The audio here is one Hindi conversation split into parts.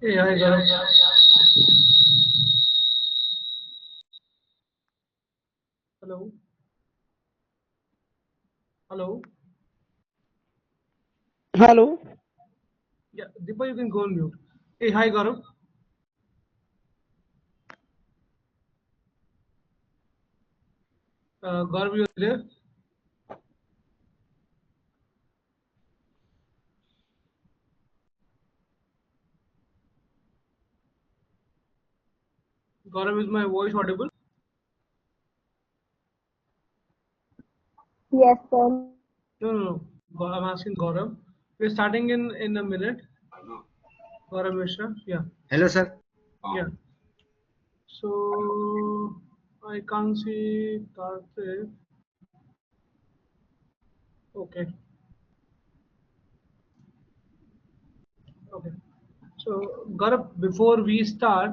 Hey, hi Gaurav. Hello. Hello. Hello. Yeah, Deepa, you can go on mute. Hey, hi Gaurav. Gaurav, you there? Gaurav, is my voice audible? Yes, sir. No, no, no. I'm asking Gaurav. We're starting in a minute. Gaurav Mishra. Yeah, Hello, sir. yeah. So I can't see Karthik. Okay, okay. So Gaurav, before we start,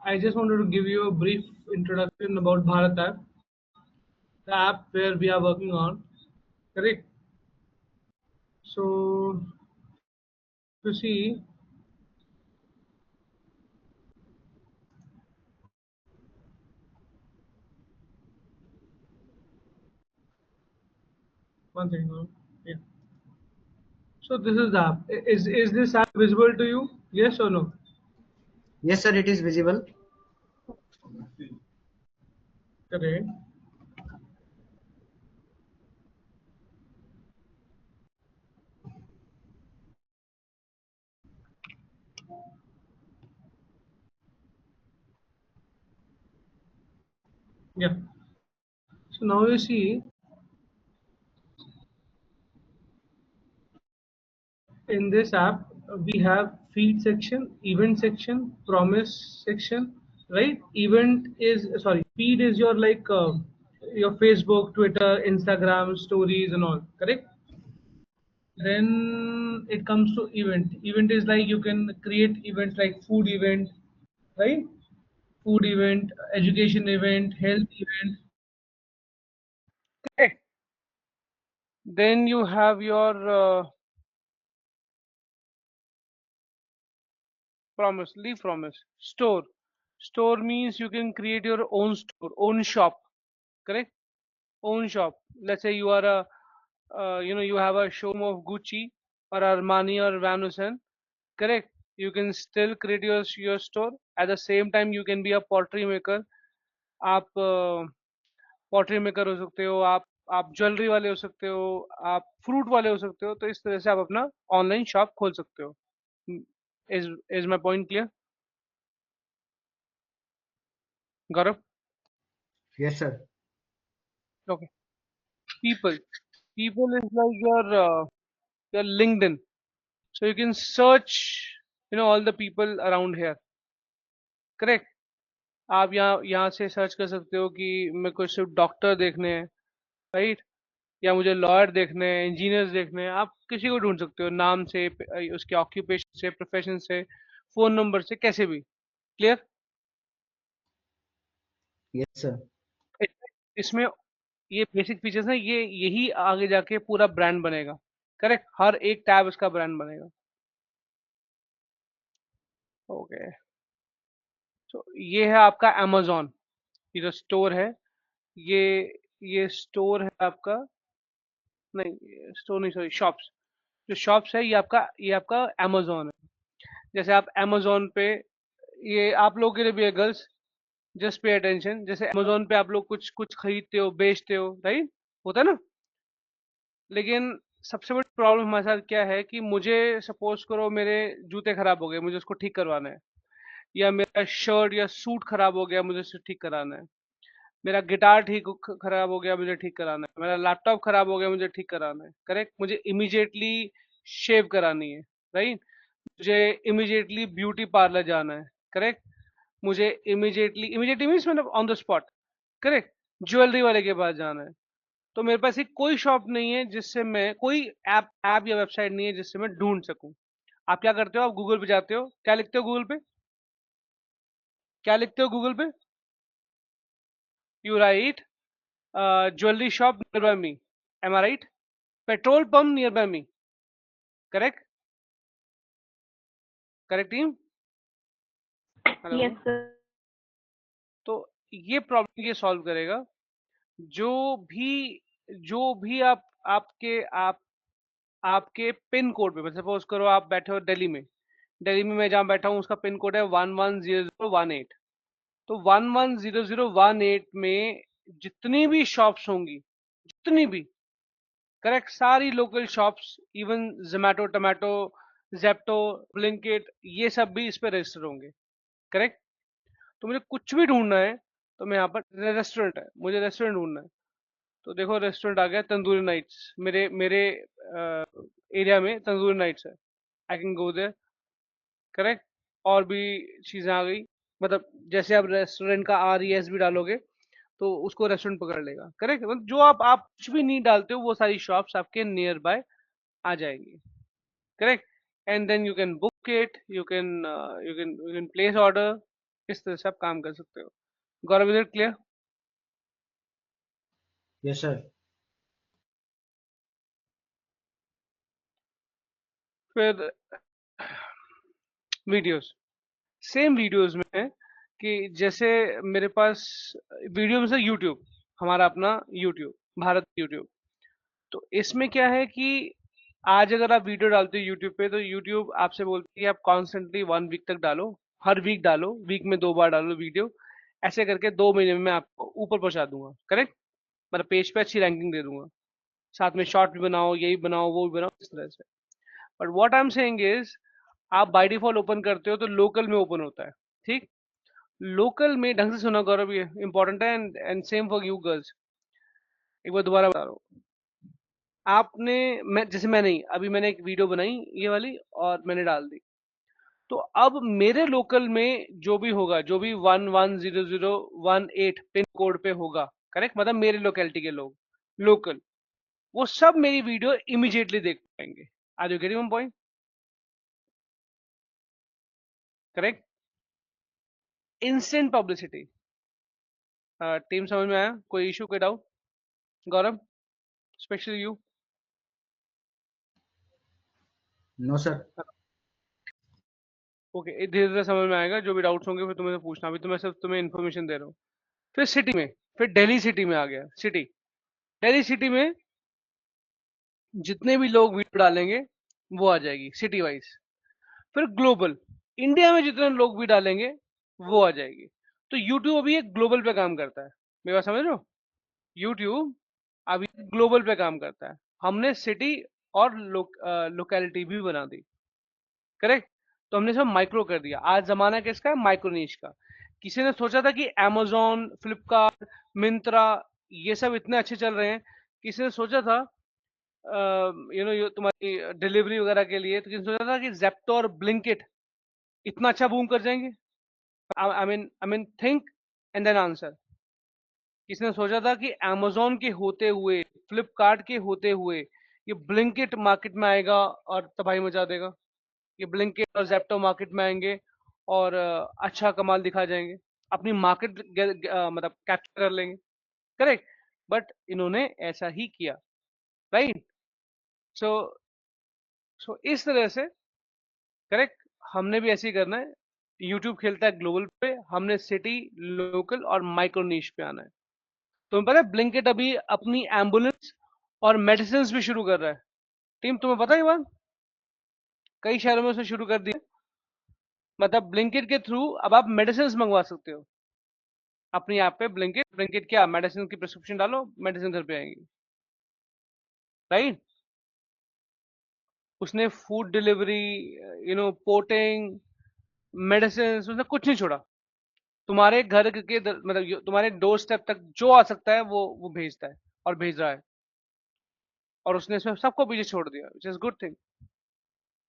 I just wanted to give you a brief introduction about Bharat app, the app where we are working on. Correct. So if you see, one second. Gaurav. Yeah. So this is the app. Is this app visible to you? Yes or no? Yes, sir, it is visible. Correct. Yeah. So now you see in this app we have feed section, event section, promise section, right? Event is sorry, feed is your like your Facebook, Twitter, Instagram stories and all. Correct. Then it comes to event. Event is like you can create events like food event, right? Food event, education event, health event. Okay. Then you have your promise, leave promise. Store. Store means you can create your own store, own shop. Correct? Own shop. Let's say you are a, you have a showroom of Gucci or Armani or Van Heusen. Correct? You can still create your store. At the same time, you can be a pottery maker. आप पॉटरी मेकर हो सकते हो, आप ज्वेलरी वाले हो सकते हो, आप फ्रूट वाले हो सकते हो, तो इस तरह से आप अपना ऑनलाइन शॉप खोल सकते हो. Is my point clear Gaurav? Yes, sir. Okay. People is like your LinkedIn, so you can search all the people around here. Correct. आप यहाँ यहाँ से सर्च कर सकते हो कि मेरे को सिर्फ डॉक्टर देखने हैं, राइट? या मुझे लॉयर देखने हैं, इंजीनियर्स देखने हैं. आप किसी को ढूंढ सकते हो नाम से, उसके ऑक्यूपेशन से, प्रोफेशन से, फोन नंबर से, कैसे भी. क्लियर? Yes, sir. इसमें ये बेसिक फीचर्स ना, ये यही आगे जाके पूरा ब्रांड बनेगा. करेक्ट. हर एक टैब इसका ब्रांड बनेगा. ओके. तो ये है आपका amazon. ये जो स्टोर है, ये ये स्टोर है आपका. नहीं, स्टोर नहीं, सॉरी, शॉप्स. जो शॉप्स है, ये आपका amazon है. जैसे आप amazon पे, ये आप लोगों के लिए भी है गर्ल्स, जस्ट पे अटेंशन. जैसे amazon पे आप लोग कुछ कुछ खरीदते हो, बेचते हो, राइट? होता है ना? लेकिन सबसे बड़ी प्रॉब्लम हमारे साथ क्या है कि मुझे सपोज करो मेरे जूते खराब हो गए, मुझे उसको ठीक करवाना है. या मेरा शर्ट या सूट खराब हो गया, मुझे उसे ठीक कराना है. मेरा गिटार खराब हो गया, मुझे ठीक कराना है. मेरा लैपटॉप खराब हो गया, मुझे ठीक कराना है. करेक्ट. मुझे इमीडिएटली शेव करानी है, राइट? मुझे इमीडिएटली ब्यूटी पार्लर जाना है. करेक्ट. मुझे इमीडिएटली मीन्स मतलब on the spot. Correct. Jewellery वाले के पास जाना है. तो मेरे पास एक कोई शॉप नहीं है जिससे मैं, कोई ऐप या वेबसाइट नहीं है जिससे मैं ढूंढ सकूं. आप क्या करते हो? आप गूगल पे जाते हो, क्या लिखते हो गूगल पे? क्या लिखते हो गूगल पे? You write jewellery shop near by me. Am I right? Petrol pump near by me. Correct. Correct team. Hello. Yes, sir. तो ये प्रॉब्लम ये सॉल्व करेगा। जो भी जो भी आप आपके पिन कोड पे, सपोज करो आप बैठे हो दिल्ली में। दिल्ली में मैं जहाँ बैठा हूँ उसका पिन कोड है 110018। तो 110018 में जितनी भी शॉप्स होंगी, जितनी भी, करेक्ट, सारी local shops, even Zomato, tomato, Zepto, Blinkit, ये सब भी इस पे रजिस्टर होंगे। करेक्ट। तो मुझे कुछ भी ढूंढना है, तो मैं यहाँ पर, रेस्टोरेंट है, मुझे रेस्टोरेंट ढूंढना है, तो देखो रेस्टोरेंट आ गया, तंदूरी नाइट्स, मेरे मेरे एरिया में तंदूरी नाइट्स है। I can go there. Correct. और भी चीजें आ गई, मतलब जैसे आप रेस्टोरेंट का RES भी डालोगे तो उसको रेस्टोरेंट पकड़ लेगा। करेक्ट। मतलब जो आप कुछ भी नहीं डालते हो वो सारी शॉप्स आपके नियर बाय आ जाएंगी। Correct. And then you can book it, you can place order. इस तरह से आप काम कर सकते हो। Gaurav, is it clear? Yes, sir. फिर वीडियोस, सेम वीडियोस में है कि जैसे मेरे पास वीडियो में से यूट्यूब, हमारा अपना यूट्यूब, भारत यूट्यूब। तो इसमें क्या है कि आज अगर आप वीडियो डालते हो यूट्यूब पे, तो यूट्यूब आपसे बोलती है कि आप कॉन्स्टेंटली 1 वीक तक डालो, हर वीक डालो, वीक में 2 बार डालो वीडियो। ऐसे करके 2 महीने में मैं आपको ऊपर पहुंचा दूंगा। करेक्ट। मतलब पेज पे अच्छी रैंकिंग दे दूंगा। साथ में शॉर्ट भी बनाओ, यही बनाओ, वो भी बनाओ, इस तरह से। But what I am saying is, आप बाय डिफॉल्ट ओपन करते हो तो लोकल में ओपन होता है। ठीक। लोकल में, ढंग से सुना गौरव, ये इंपॉर्टेंट है, and same for you girls. एक बार दोबारा बता रहा हूँ। आपने, मैं जैसे, मैं नहीं, अभी मैंने एक वीडियो बनाई ये वाली और मैंने डाल दी। तो अब मेरे लोकल में जो भी होगा, जो भी 110018 पिन कोड पे होगा, करेक्ट, मतलब मेरे लोकेलिटी के लोग, लोकल, वो सब मेरी वीडियो इमीडिएटली देख पाएंगे। Are you getting one point? Correct. Instant publicity. Team समझ में आया? कोई इशू, कोई doubt? Gaurav, specially you. No, sir. Okay, धीरे धीरे समझ में आएगा। जो भी डाउट्स होंगे फिर तुम्हें से पूछना, अभी तो मैं सिर्फ तुम्हें इन्फॉर्मेशन दे रहा हूँ। फिर सिटी में, फिर दिल्ली सिटी में आ गया। सिटी, दिल्ली सिटी में जितने भी लोग वीडियो डालेंगे वो आ जाएगी सिटी वाइज। फिर ग्लोबल, इंडिया में जितने लोग भी डालेंगे वो आ जाएगी। तो यूट्यूब अभी एक ग्लोबल पे काम करता है। मेरी बात समझ रहे हो? यूट्यूब अभी ग्लोबल पे काम करता है। हमने सिटी और लोकेलिटी भी बना दी। करेक्ट। तो हमने सब माइक्रो कर दिया। आज जमाना किसका है? माइक्रो नीश का। किसी ने सोचा था कि amazon, फ्लिपकार्ट, मिंत्रा, ये सब इतने अच्छे चल रहे हैं? किसी ने सोचा था तुम्हारी डिलीवरी वगैरह के लिए? तो किसी ने सोचा था कि जेप्टो और ब्लिंकिट इतना अच्छा बूम कर जाएंगे? I mean think and then answer. किसी ने सोचा था कि amazon के होते हुए, फ्लिपकार्ट के होते हुए, ये ब्लिंकिट मार्केट में आएगा और तबाही मचा देगा? ये ब्लिंकिट और जेप्टो मार्केट में आएंगे और अच्छा कमाल दिखा जाएंगे, अपनी मार्केट मतलब कैप्चर कर लेंगे। करेक्ट। बट इन्होंने ऐसा ही किया। राइट। सो सो इस तरह से, करेक्ट, हमने भी ऐसे ही करना है। यूट्यूब खेलता है ग्लोबल पे, हमने सिटी, लोकल और माइक्रो नीश पे आना है। तुम्हें पता है ब्लिंकिट अभी अपनी एम्बुलेंस और मेडिसिन भी शुरू कर रहा है। टीम, तुम्हें पता है ये बात? कई शहरों में उसने शुरू कर दिया। मतलब ब्लिंकिट के थ्रू अब आप मेडिसिन मंगवा सकते हो अपनी ऐप पे। ब्लिंकिट, ब्लिंकिट क्या, मेडिसिन की प्रिस्क्रिप्शन डालो, मेडिसिन घर पे आएंगी। राइट। उसने फूड डिलीवरी, पोर्टिंग, मेडिसिन, उसने कुछ नहीं छोड़ा। तुम्हारे घर के मतलब तुम्हारे डोर स्टेप तक जो आ सकता है वो भेजता है और भेज रहा है। और उसने इसमें सबको पीछे छोड़ दिया, विच इज गुड थिंग।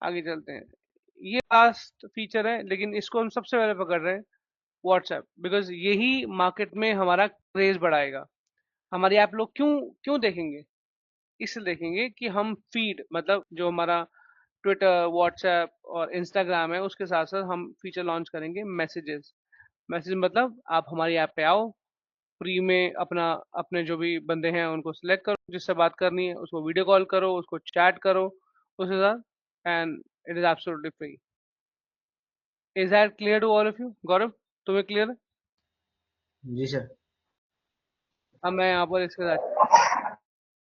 आगे चलते हैं। ये लास्ट फीचर है, लेकिन इसको हम सबसे पहले पकड़ रहे हैं, व्हाट्सएप, बिकॉज यही मार्केट में हमारा क्रेज बढ़ाएगा। हमारी ऐप लोग क्यों क्यों देखेंगे? इसलिए देखेंगे कि हम फीड, मतलब जो हमारा ट्विटर, व्हाट्सएप और इंस्टाग्राम है, उसके साथ साथ हम फीचर लॉन्च करेंगे मैसेजेस। मैसेज मतलब आप हमारी ऐप पे आओ, फ्री में अपना, अपने जो भी बंदे हैं उनको सिलेक्ट करो, जिससे बात करनी है उसको वीडियो कॉल करो, उसको चैट करो उसके साथ, and it is absolutely free. Is that clear to all of you? Gaurav, तुम्हें क्लियर है? जी सर। अब मैं यहाँ पर इसके साथ,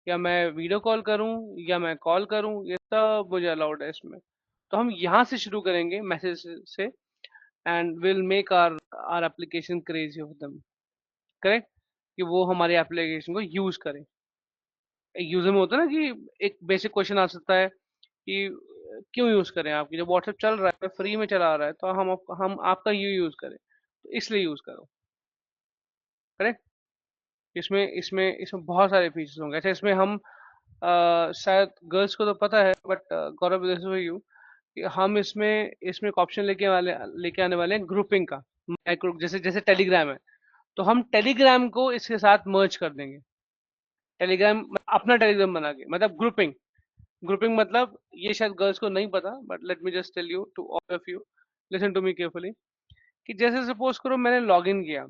या मैं वीडियो कॉल करूँ या मैं कॉल करूँ, ये सब मुझे अलाउड है इसमें। तो हम यहाँ से शुरू करेंगे मैसेज से, and will make our our application crazy of them. Correct, कि वो हमारी एप्लीकेशन को यूज करें। यूजर में होता है ना कि एक बेसिक क्वेश्चन आ सकता है कि क्यों यूज करें, आपकी जब व्हाट्सएप चल रहा है, फ्री में चला रहा है, तो हम आपका यू यूज करें, तो इसलिए यूज करो। करेक्ट। इसमें इसमें इसमें बहुत सारे फीचर्स होंगे। अच्छा, इसमें हम शायद गर्ल्स को तो पता है, but Gaurav this for you, कि हम इसमें इसमें एक ऑप्शन लेके आने वाले हैं ग्रुपिंग का। माइक्रो, जैसे जैसे टेलीग्राम है, तो हम टेलीग्राम को इसके साथ मर्ज कर देंगे। टेलीग्राम अपना टेलीग्राम बना के, मतलब ग्रुपिंग। ग्रुपिंग मतलब, ये शायद गर्ल्स को नहीं पता, but let me just tell you to all of you, listen to me carefully. कि जैसे सपोज करो मैंने लॉग इन किया,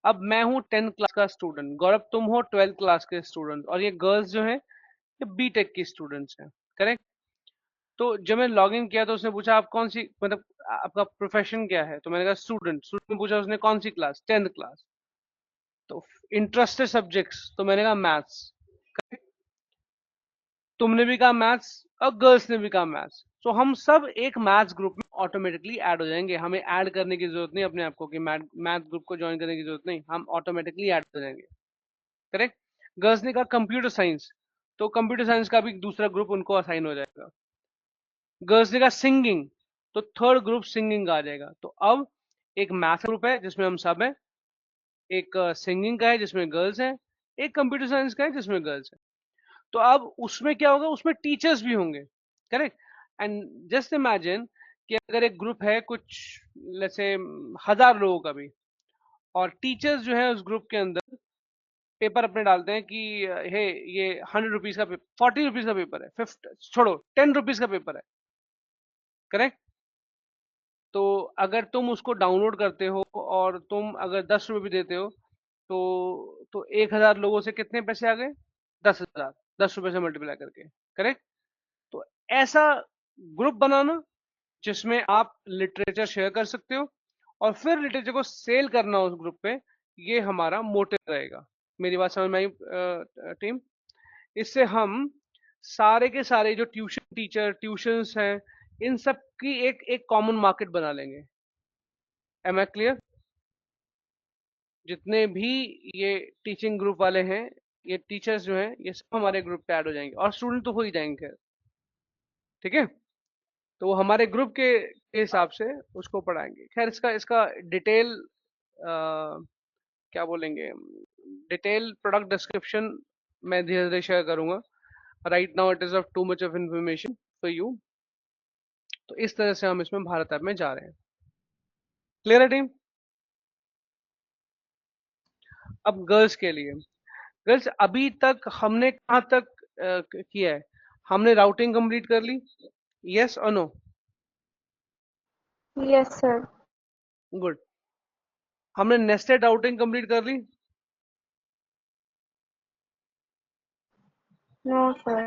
अब मैं हूँ 10th क्लास का स्टूडेंट, गौरव तुम हो 12th क्लास के स्टूडेंट, और ये गर्ल्स जो है ये बीटेक की स्टूडेंट्स हैं। करेक्ट। तो जब मैं लॉग इन किया तो उसने पूछा आप कौन सी, मतलब आपका प्रोफेशन क्या है, तो मैंने कहा स्टूडेंट। स्टूडेंट ने पूछा उसने कौन सी क्लास, 10th क्लास। तो इंटरेस्टेड सब्जेक्ट्स, तो मैंने कहा मैथ्स। तुमने भी कहा मैथ्स, और गर्ल्स ने भी कहा मैथ्स, तो हम सब एक मैथ्स ग्रुप में ऑटोमेटिकली ऐड हो जाएंगे। हमें ऐड करने की जरूरत नहीं अपने आप को, कि मैथ ग्रुप को ज्वाइन करने की जरूरत नहीं, हम ऑटोमेटिकली ऐड हो जाएंगे। करेक्ट। गर्ल्स ने कहा कंप्यूटर साइंस, तो कंप्यूटर साइंस का भी दूसरा ग्रुप उनको असाइन हो जाएगा। गर्ल्स ने कहा सिंगिंग, तो थर्ड ग्रुप सिंगिंग का आ जाएगा। तो अब एक मैथ ग्रुप है जिसमें हम सब हैं, एक सिंगिंग का है जिसमें गर्ल्स हैं, एक कंप्यूटर साइंस का है जिसमें गर्ल्स हैं। तो अब उसमें क्या होगा, उसमें टीचर्स भी होंगे। करेक्ट। एंड जस्ट इमेजिन कि अगर एक ग्रुप है कुछ, जैसे 1000 लोगों का भी, और टीचर्स जो है उस ग्रुप के अंदर पेपर अपने डालते हैं कि हे, ये 100 रुपीज का पेपर, 40 रुपीज का पेपर है, 50 छोड़ो, 10 रुपीज का पेपर है। करेक्ट। तो अगर तुम उसको डाउनलोड करते हो और तुम अगर 10 रुपये भी देते हो, तो 1000 लोगों से कितने पैसे आ गए, 10,000, 10 रुपए से मल्टीप्लाई करके। करेक्ट। तो ऐसा ग्रुप बनाना जिसमें आप लिटरेचर शेयर कर सकते हो, और फिर लिटरेचर को सेल करना उस ग्रुप पे, ये हमारा मोटिव रहेगा। मेरी बात समझ में आई टीम? इससे हम सारे के सारे जो ट्यूशन टीचर, ट्यूशंस हैं, इन सब की एक एक कॉमन मार्केट बना लेंगे। Am I clear? जितने भी ये टीचिंग ग्रुप वाले हैं, ये टीचर्स जो हैं, ये सब हमारे ग्रुप पे ऐड हो जाएंगे, और स्टूडेंट तो हो ही जाएंगे खैर। ठीक है। तो वो हमारे ग्रुप के हिसाब से उसको पढ़ाएंगे। खैर इसका इसका डिटेल, क्या बोलेंगे, डिटेल प्रोडक्ट डिस्क्रिप्शन मैं धीरे धीरे शेयर करूंगा। Right now it is of too much of information for you. तो इस तरह से हम इसमें भारत ऐप में जा रहे हैं। क्लियर है टीम? अब गर्ल्स के लिए, गर्ल्स अभी तक हमने कहाँ तक किया है? हमने राउटिंग कंप्लीट कर ली, यस और नो? Yes, sir. गुड। हमने नेस्टेड राउटिंग कंप्लीट कर ली? No, sir.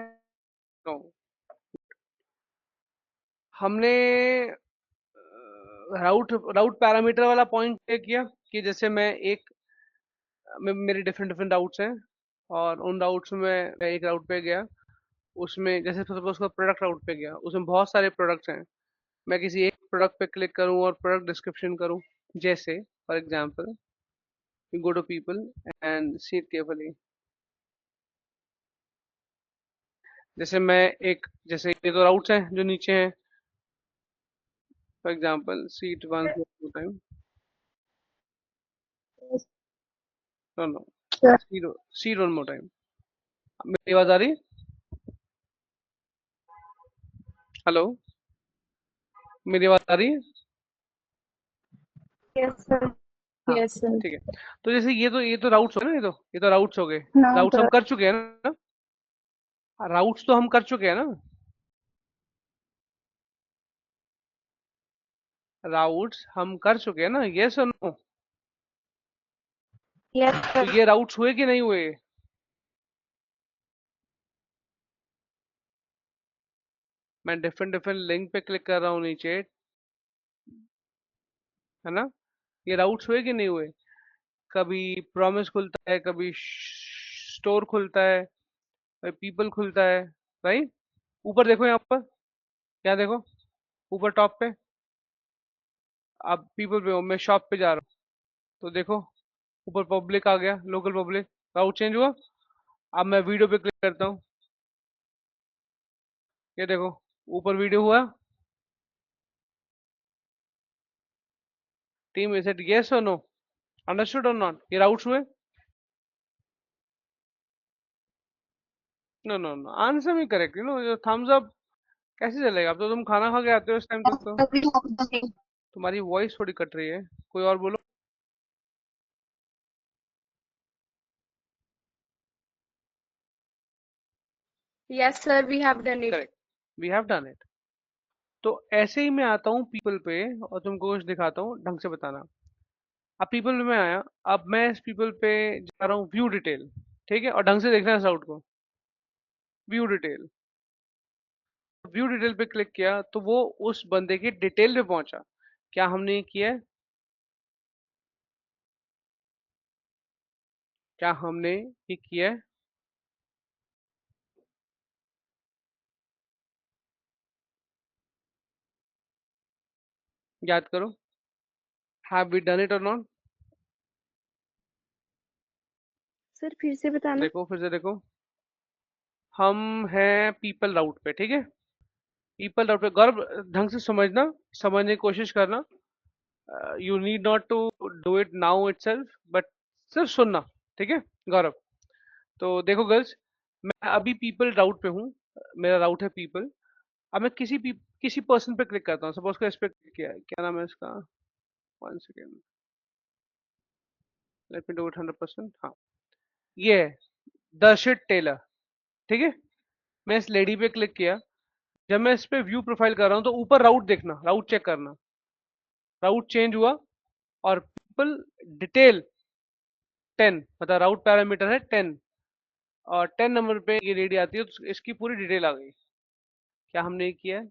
नो। हमने राउट राउट पैरामीटर वाला पॉइंट किया, कि जैसे मैं एक, मेरे डिफरेंट डिफरेंट राउट्स हैं, और उन राउट्स में मैं एक राउट पे गया, उसमें जैसे सपोज का प्रोडक्ट राउट पे गया, उसमें बहुत सारे प्रोडक्ट्स हैं, मैं किसी एक प्रोडक्ट पे क्लिक करूं और प्रोडक्ट डिस्क्रिप्शन करूं। जैसे for example, you go to people and see it carefully. जैसे मैं एक, जैसे ये तो राउट्स हैं जो नीचे हैं, for example see it one two time, Yes, no no, sir. See one more time. मेरी आवाज आ रही है? हेलो, मेरी आवाज आ रही है? Yes, sir. हाँ, Yes, sir. ठीक है। तो जैसे ये तो राउट्स हो गए ना, ये तो राउट्स हो गए। No, राउट्स हम sir. कर चुके हैं ना, राउट्स तो हम कर चुके हैं ना, राउट्स हम कर चुके हैं ना, यस और नो? Yes, तो sir. ये राउट्स हुए कि नहीं हुए? मैं डिफरेंट डिफरेंट लिंक पे क्लिक कर रहा हूँ नीचे, है ना? ये राउट्स हुए कि नहीं हुए? कभी प्रॉमिस खुलता है, कभी स्टोर खुलता है, कभी पीपल खुलता है, राइट? ऊपर देखो यहाँ पर, क्या देखो ऊपर टॉप पे? आप पीपल पे हो, मैं शॉप पे जा रहा हूँ, तो देखो ऊपर पब्लिक आ गया, लोकल पब्लिक, राउट चेंज हुआ। अब मैं वीडियो पे क्लिक करता हूँ, ये देखो ऊपर वीडियो हुआ। टीम इज इट यस और नो? अंडरस्टूड और नॉट? ये राउट्स हुए? No no no, answer me correct, thumbs up कैसे चलेगा? अब तो तुम खाना खा के आते हो इस टाइम तक तो। तुम्हारी वॉइस थोड़ी कट रही है, कोई और बोलो। Yes, sir, we have done it. करेक्ट, वी हैव डन इट। तो ऐसे ही मैं आता हूँ पीपल पे और तुमको कुछ दिखाता हूँ, ढंग से बताना। अब पीपल में आया, अब मैं इस पीपल पे जा रहा हूँ व्यू डिटेल, ठीक है? और ढंग से देखना है इस राउट को, व्यू डिटेल। व्यू डिटेल पे क्लिक किया तो वो उस बंदे की डिटेल पे पहुंचा। क्या हमने ये किया है? क्या हमने ये किया है? याद करो, हैव वी डन इट और नॉट? सर फिर से बताना। देखो फिर से देखो, हम हैं पीपल राउट पे, ठीक है? पीपल राउट पे गौरव, ढंग से समझना, समझने की कोशिश करना। You need not to do it now itself, but सिर्फ सुनना, ठीक है गौरव? तो देखो गर्ल्स, मैं अभी पीपल राउट पे हूँ, मेरा राउट है पीपल। अब मैं किसी पर्सन पे क्लिक करता हूँ, सपोज को इस पे क्लिक किया है, क्या नाम है इसका? One second, let me do it 100%। हाँ, ये है दर्शित टेलर, ठीक है? मैं इस लेडी पे क्लिक किया, जब मैं इस पे व्यू प्रोफाइल कर रहा हूँ तो ऊपर राउट देखना, राउट चेक करना। राउट चेंज हुआ और पीपल डिटेल 10, मतलब राउट पैरामीटर है 10, और 10 नंबर पे ये लेडी आती है तो इसकी पूरी डिटेल आ गई। क्या हमने ये किया है?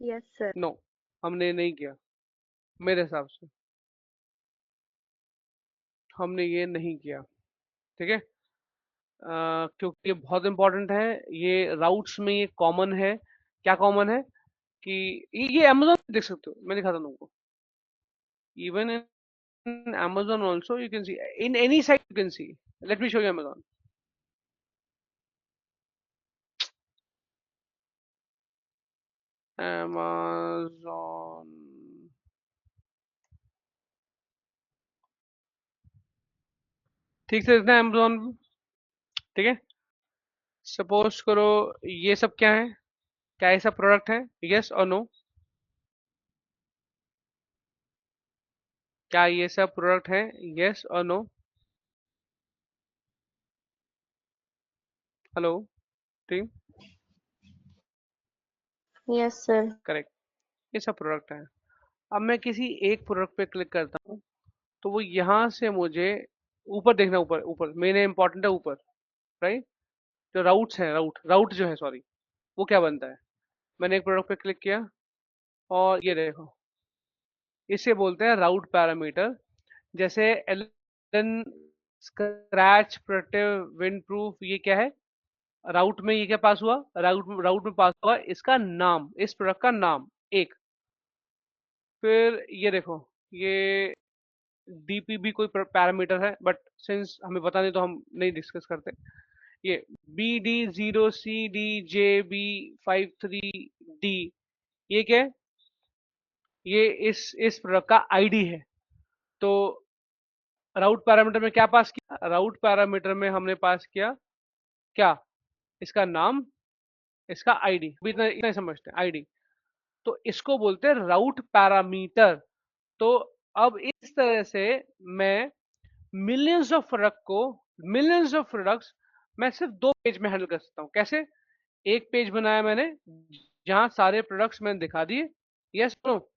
Yes, sir. नो, हमने नहीं किया। मेरे हिसाब से हमने ये नहीं किया, ठीक है? क्योंकि ये बहुत इंपॉर्टेंट है, ये राउट्स में ये कॉमन है। क्या कॉमन है? कि ये अमेजोन देख सकते हो, मैं दिखाता हूँ तुमको। Even in Amazon also you can see, in any site you can see. Let me show you Amazon. Amazon, ठीक से देखना है अमेजोन, ठीक है? सपोज करो ये सब क्या है? क्या ये सब प्रोडक्ट है? यस और नो? क्या ये सब प्रोडक्ट है? यस और no? Hello team, Yes, sir. Correct, ये सब प्रोडक्ट है। अब मैं किसी एक प्रोडक्ट पे क्लिक करता हूँ तो वो यहाँ से मुझे ऊपर देखना, ऊपर ऊपर मेन इंपॉर्टेंट है ऊपर, राइट? जो राउट्स है, राउट जो है, सॉरी, वो क्या बनता है? मैंने एक प्रोडक्ट पे क्लिक किया और ये देखो, इसे बोलते हैं राउट पैरामीटर। जैसे Allen scratch protective windproof, ये क्या है? राउट में ये क्या पास हुआ? राउट राउट में पास हुआ इसका नाम, इस प्रोडक्ट का नाम एक। फिर ये देखो, ये डीपीबी कोई पैरामीटर है, बट सिंस हमें पता नहीं तो हम नहीं डिस्कस करते। ये BD0CDJB53D, ये क्या है? ये इस प्रोडक्ट का आईडी है। तो राउट पैरामीटर में क्या पास किया? राउट पैरामीटर में हमने पास किया क्या? इसका नाम, इसका आईडी, इतना इतना ही समझते हैं, आईडी। तो इसको बोलते हैं राउट पैरामीटर। तो अब इस तरह से मैं मिलियंस ऑफ प्रोडक्ट को, मिलियंस ऑफ प्रोडक्ट्स मैं सिर्फ दो पेज में हैंडल कर सकता हूँ। कैसे? एक पेज बनाया मैंने जहां सारे प्रोडक्ट्स मैंने दिखा दिए, यस नो?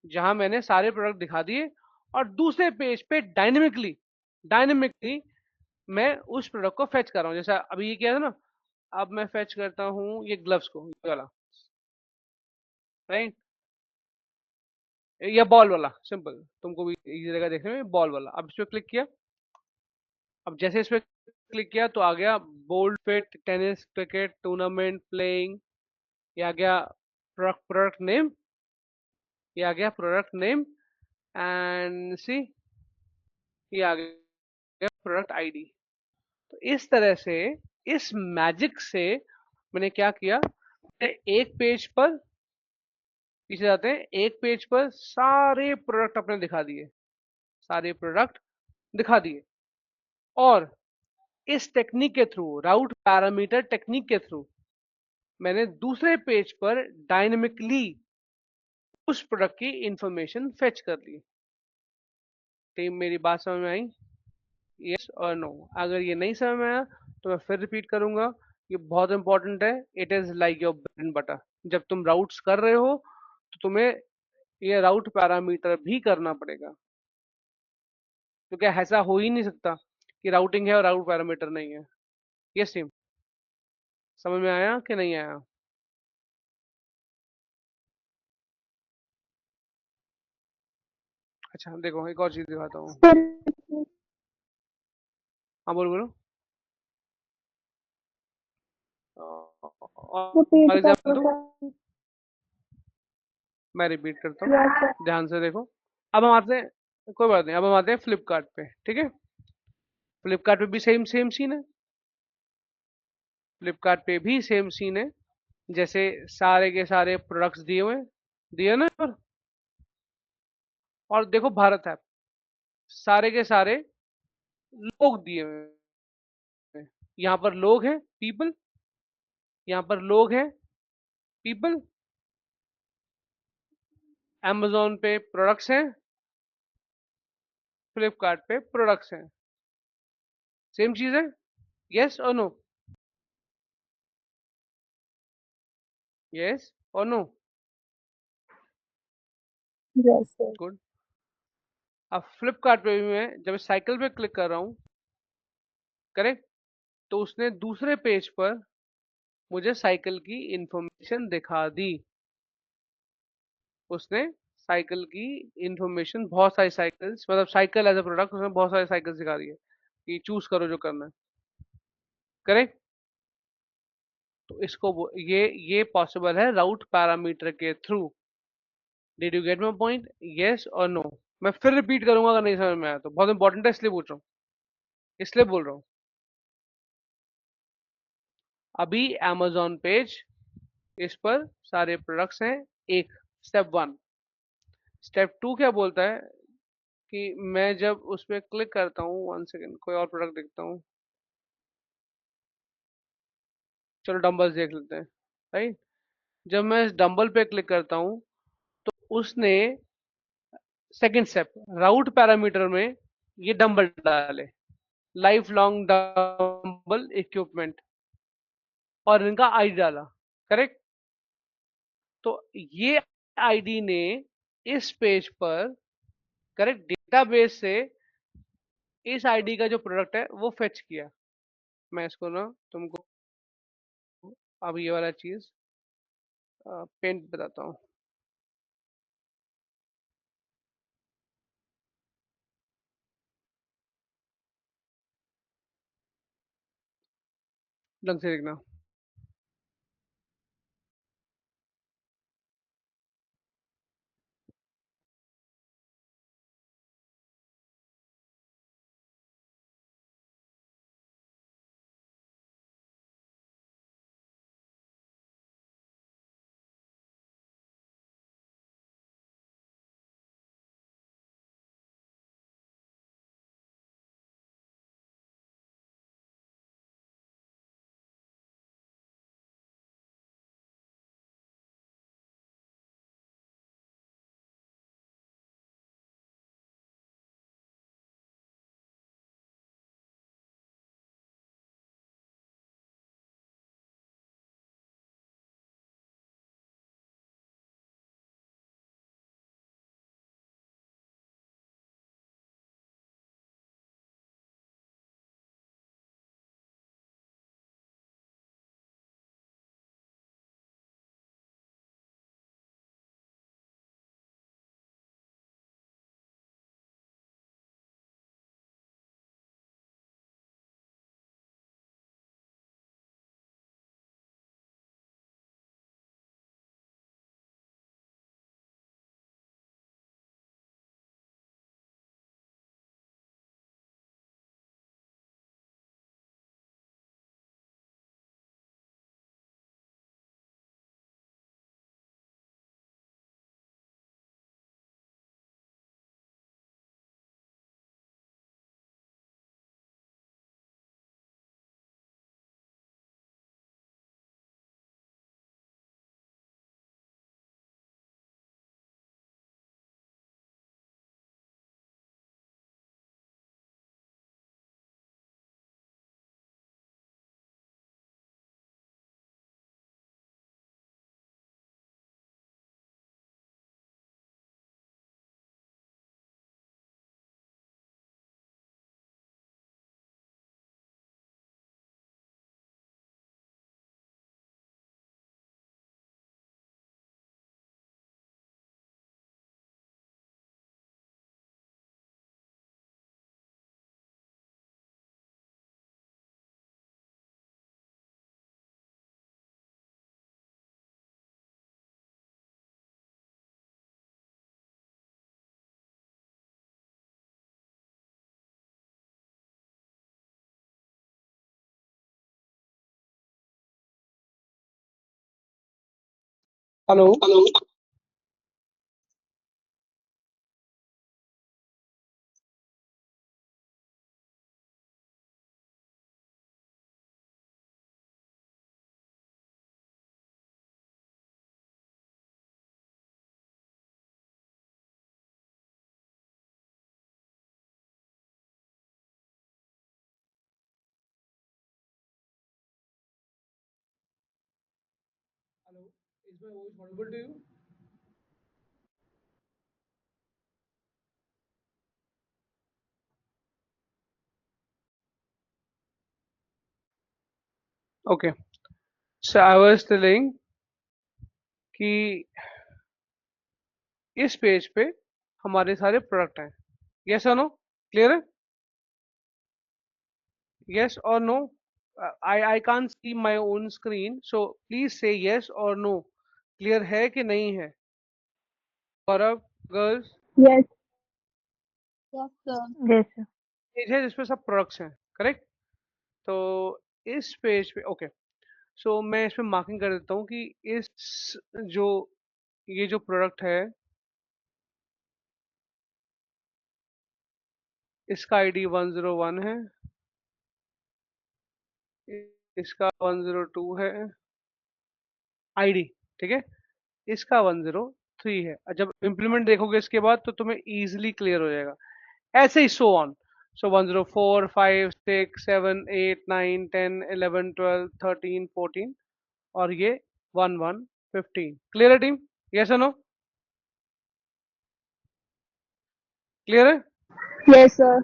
जहां मैंने सारे प्रोडक्ट दिखा दिए, और दूसरे पेज पे डायनेमिकली, डायनेमिकली मैं उस प्रोडक्ट को फेच कर रहा हूँ। जैसा अभी ये किया था ना, अब मैं फेच करता हूँ ये ग्लव्स को, ये वाला, राइट, या बॉल वाला, सिंपल, तुमको भी इजी रहेगा देखने में, बॉल वाला। अब इस पे क्लिक किया, अब जैसे इस पे क्लिक किया तो आ गया bold fit tennis cricket tournament playing, ये आ गया प्रोडक्ट नेम, ये आ गया प्रोडक्ट नेम, एंड सी ये आ गया प्रोडक्ट आईडी। तो इस तरह से, इस मैजिक से मैंने क्या किया, एक पेज पर, पीछे जाते हैं, एक पेज पर सारे प्रोडक्ट अपने दिखा दिए, सारे प्रोडक्ट दिखा दिए। और इस टेक्निक के थ्रू, राउट पैरामीटर टेक्निक के थ्रू, मैंने दूसरे पेज पर डायनेमिकली उस प्रोडक्ट की इंफॉर्मेशन फेच कर ली। टीम, मेरी बात समझ में आई? यस और नो? अगर ये नहीं समझ में आया तो मैं फिर रिपीट करूंगा, ये बहुत इंपॉर्टेंट है। It is like your bread and butter. जब तुम राउट्स कर रहे हो तो तुम्हें ये राउट पैरामीटर भी करना पड़ेगा, क्योंकि ऐसा हो ही नहीं सकता कि राउटिंग है और राउट पैरामीटर नहीं है। यस टीम, समझ में आया कि नहीं आया? अच्छा देखो, एक और चीज दिखाता हूँ। सर हाँ बोलो बोलो। रिपीट और एग्जाम्पल करो दूँ? सर। मैं रिपीट करता हूँ, यस सर। ध्यान से देखो। अब हम आते हैं, कोई बात नहीं, अब हम आते हैं फ्लिपकार्ट पे, ठीक है? फ्लिपकार्ट पे भी सेम सेम सीन है, फ्लिपकार्ट पे भी सेम सीन है। जैसे सारे के सारे प्रोडक्ट्स दिए हुए हैं, दिए ना पर, और देखो भारत ऐप, सारे के सारे लोग दिए हुए हैं। यहाँ पर लोग हैं, पीपल, यहाँ पर लोग हैं, पीपल। amazon पे प्रोडक्ट्स हैं, फ्लिपकार्ट पे प्रोडक्ट्स हैं, सेम चीज है। यस और नो? यस और नो? Yes sir. गुड। अब फ्लिपकार्ट पे भी मैं जब साइकिल पे क्लिक कर रहा हूँ, करेक्ट, तो उसने दूसरे पेज पर मुझे साइकिल की इंफॉर्मेशन दिखा दी। उसने साइकिल की इंफॉर्मेशन, बहुत सारी साइकिल्स, मतलब साइकिल एज अ प्रोडक्ट, उसने बहुत सारी साइकिल्स दिखा दी है कि चूज करो जो करना है, करेक्ट। तो ये पॉसिबल है राउट पैरामीटर के through. Did you get my point? Yes और नो? मैं फिर रिपीट करूंगा अगर नहीं समझ में आया तो, बहुत इंपॉर्टेंट है इसलिए पूछ रहा हूँ, इसलिए बोल रहा हूँ। अभी amazon पेज, इस पर सारे प्रोडक्ट्स हैं, एक, स्टेप वन। स्टेप टू क्या बोलता है कि मैं जब उस पर क्लिक करता हूँ, वन सेकेंड, कोई और प्रोडक्ट देखता हूँ, चलो डंबल्स देख लेते हैं, राइट। जब मैं इस डंबल पे क्लिक करता हूँ तो उसने सेकंड स्टेप, राउट पैरामीटर में ये डंबल डाले, लाइफ लॉन्ग डंबल इक्विपमेंट, और इनका आईडी डाला, करेक्ट। तो ये आईडी ने इस पेज पर, करेक्ट, डेटाबेस से इस आईडी का जो प्रोडक्ट है वो फेच किया। मैं इसको ना तुमको अब ये वाला चीज पेंट बताता हूँ, ढंग से देखना। Hello. Hello, is my voice audible to you? Okay, so I was telling कि इस पेज पे हमारे सारे प्रोडक्ट हैं। यस और नो? क्लियर है? यस और no? I can't see my own screen, so please say yes और नो। क्लियर है कि नहीं है? Gaurav, girls, Yes. Yes, sir. Yes, sir. पेज है जिसपे सब प्रोडक्ट्स हैं, करेक्ट? तो इस पेज पे ओके, सो मैं इसमें मार्किंग कर देता हूँ कि इस जो ये जो प्रोडक्ट है इसका आईडी 101 है, इसका 102 है आईडी, ठीक है? इसका 103 है। जब इम्प्लीमेंट देखोगे इसके बाद तो तुम्हें इजीली क्लियर हो जाएगा। ऐसे ही सो ऑन, सो 104 5 6 7 8 9 10 11 12 13 14 और ये 11 15। क्लियर है टीम? यस और नो? क्लियर है? Yes, sir.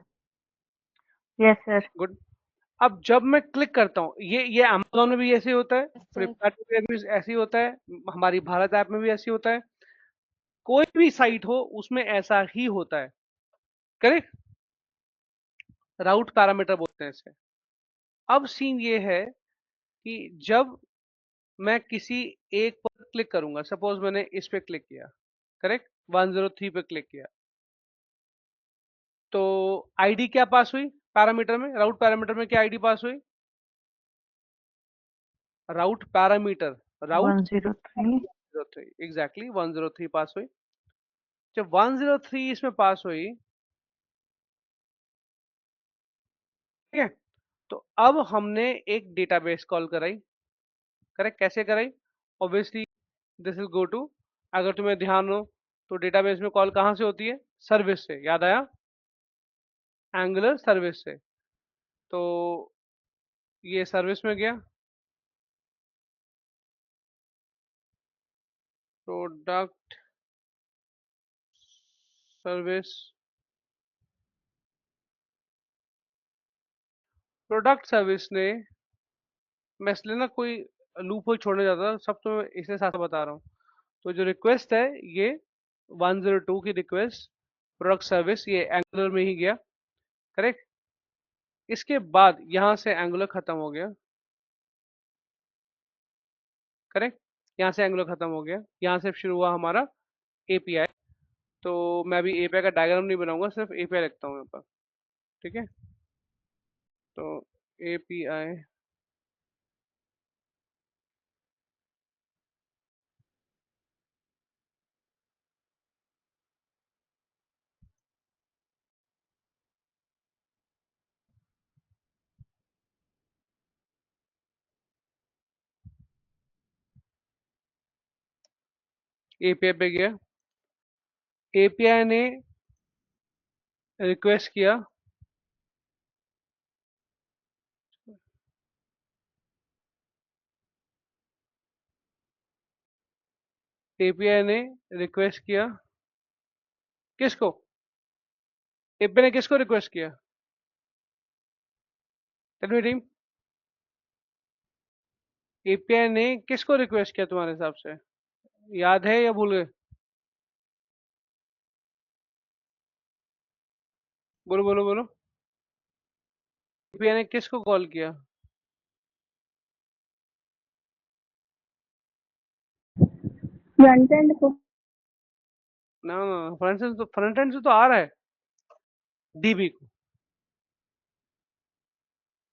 Yes, sir. Good. अब जब मैं क्लिक करता हूँ, ये अमेज़न में भी ऐसे ही होता है, Yes, sir. फ्लिपकार्ट में भी ऐसे ही होता है, हमारी भारत ऐप में भी ऐसे ही होता है, कोई भी साइट हो उसमें ऐसा ही होता है, करेक्ट? राउट पैरामीटर बोलते हैं इसे। अब सीन ये है कि जब मैं किसी एक पर क्लिक करूंगा, सपोज मैंने इस पे क्लिक किया, करेक्ट? 103 पे क्लिक किया, तो आईडी क्या पास हुई पैरामीटर में? राउट पैरामीटर में क्या आईडी पास हुई? राउट पैरामीटर, राउट 103. 103, एग्जैक्टली 103 पास हुई। जब 103 इसमें पास हुई, ठीक है, तो अब हमने एक डेटाबेस कॉल कराई, करेक्ट? कैसे कराई? Obviously this will go to, अगर तुम्हें ध्यान हो तो डेटाबेस में कॉल कहाँ से होती है? सर्विस से, याद आया? एंगुलर सर्विस से। तो ये सर्विस में गया, प्रोडक्ट सर्विस, प्रोडक्ट सर्विस ने, मैं इसलिए ना कोई लूप होल छोड़ने जाता, सब तो मैं इसलिए साथ साथ बता रहा हूँ। तो जो रिक्वेस्ट है ये 102 की रिक्वेस्ट प्रोडक्ट सर्विस, ये एंगुलर में ही गया, करेक्ट? इसके बाद यहाँ से एंगुलर खत्म हो गया, करेक्ट? यहाँ से एंगुलर खत्म हो गया, यहाँ से शुरू हुआ हमारा एपीआई। तो मैं अभी एपीआई का डायग्राम नहीं बनाऊंगा, सिर्फ एपीआई लिखता हूँ यहाँ पर, ठीक है? तो एपीआई, एपीआई पे गया, एपीआई ने रिक्वेस्ट किया, एपीआई ने रिक्वेस्ट किया किसको? एपीआई ने किसको रिक्वेस्ट किया? टेल मी टीम, एपीआई ने किसको रिक्वेस्ट किया तुम्हारे हिसाब से? याद है या भूल गए? बोलो बोलो बोलो। एपीआई ने किसको कॉल किया? Front end को. ना ना, फ्रंट एंड से तो आ रहा है, डीबी को,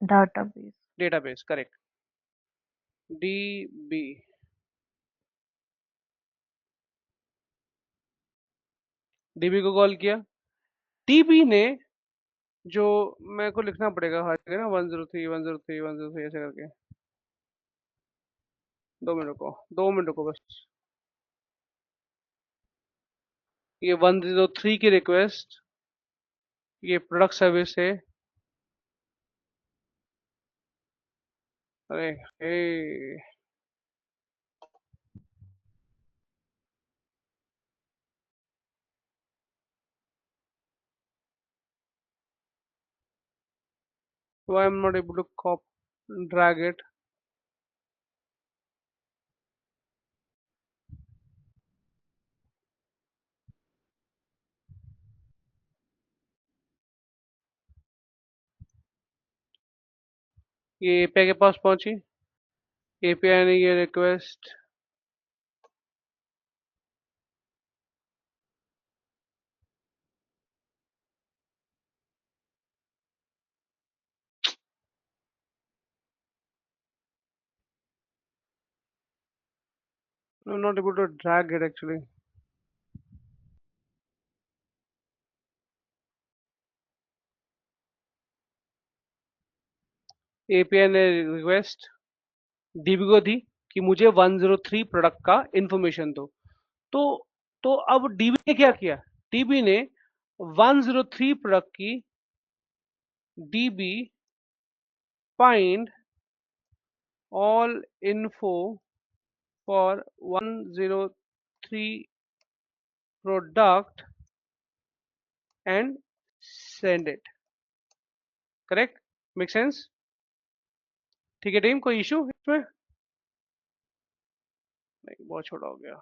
Database. Database, correct? DB, dB को कॉल किया, डीबी ने जो, मेरे को लिखना पड़ेगा हर जगह ना 103 103 103 ऐसे करके, 2 मिनट रुको, 2 मिनट रुको बस। ये 103 की रिक्वेस्ट, ये प्रोडक्ट सर्विस है। अरे ए, why I'm not able to drag it? ये एपीआई के पास पहुंची, एपीआई ने ये request, I'm not able to drag it actually. API ने रिक्वेस्ट डीबी को दी कि मुझे 103 प्रोडक्ट का इंफॉर्मेशन दो। तो तो अब डीबी ने क्या किया, डीबी ने 103 प्रोडक्ट की dB find all info for 103 product and send it. Correct, make sense? ठीक है टीम, कोई इशू इसमें? नहीं, बहुत छोटा हो गया,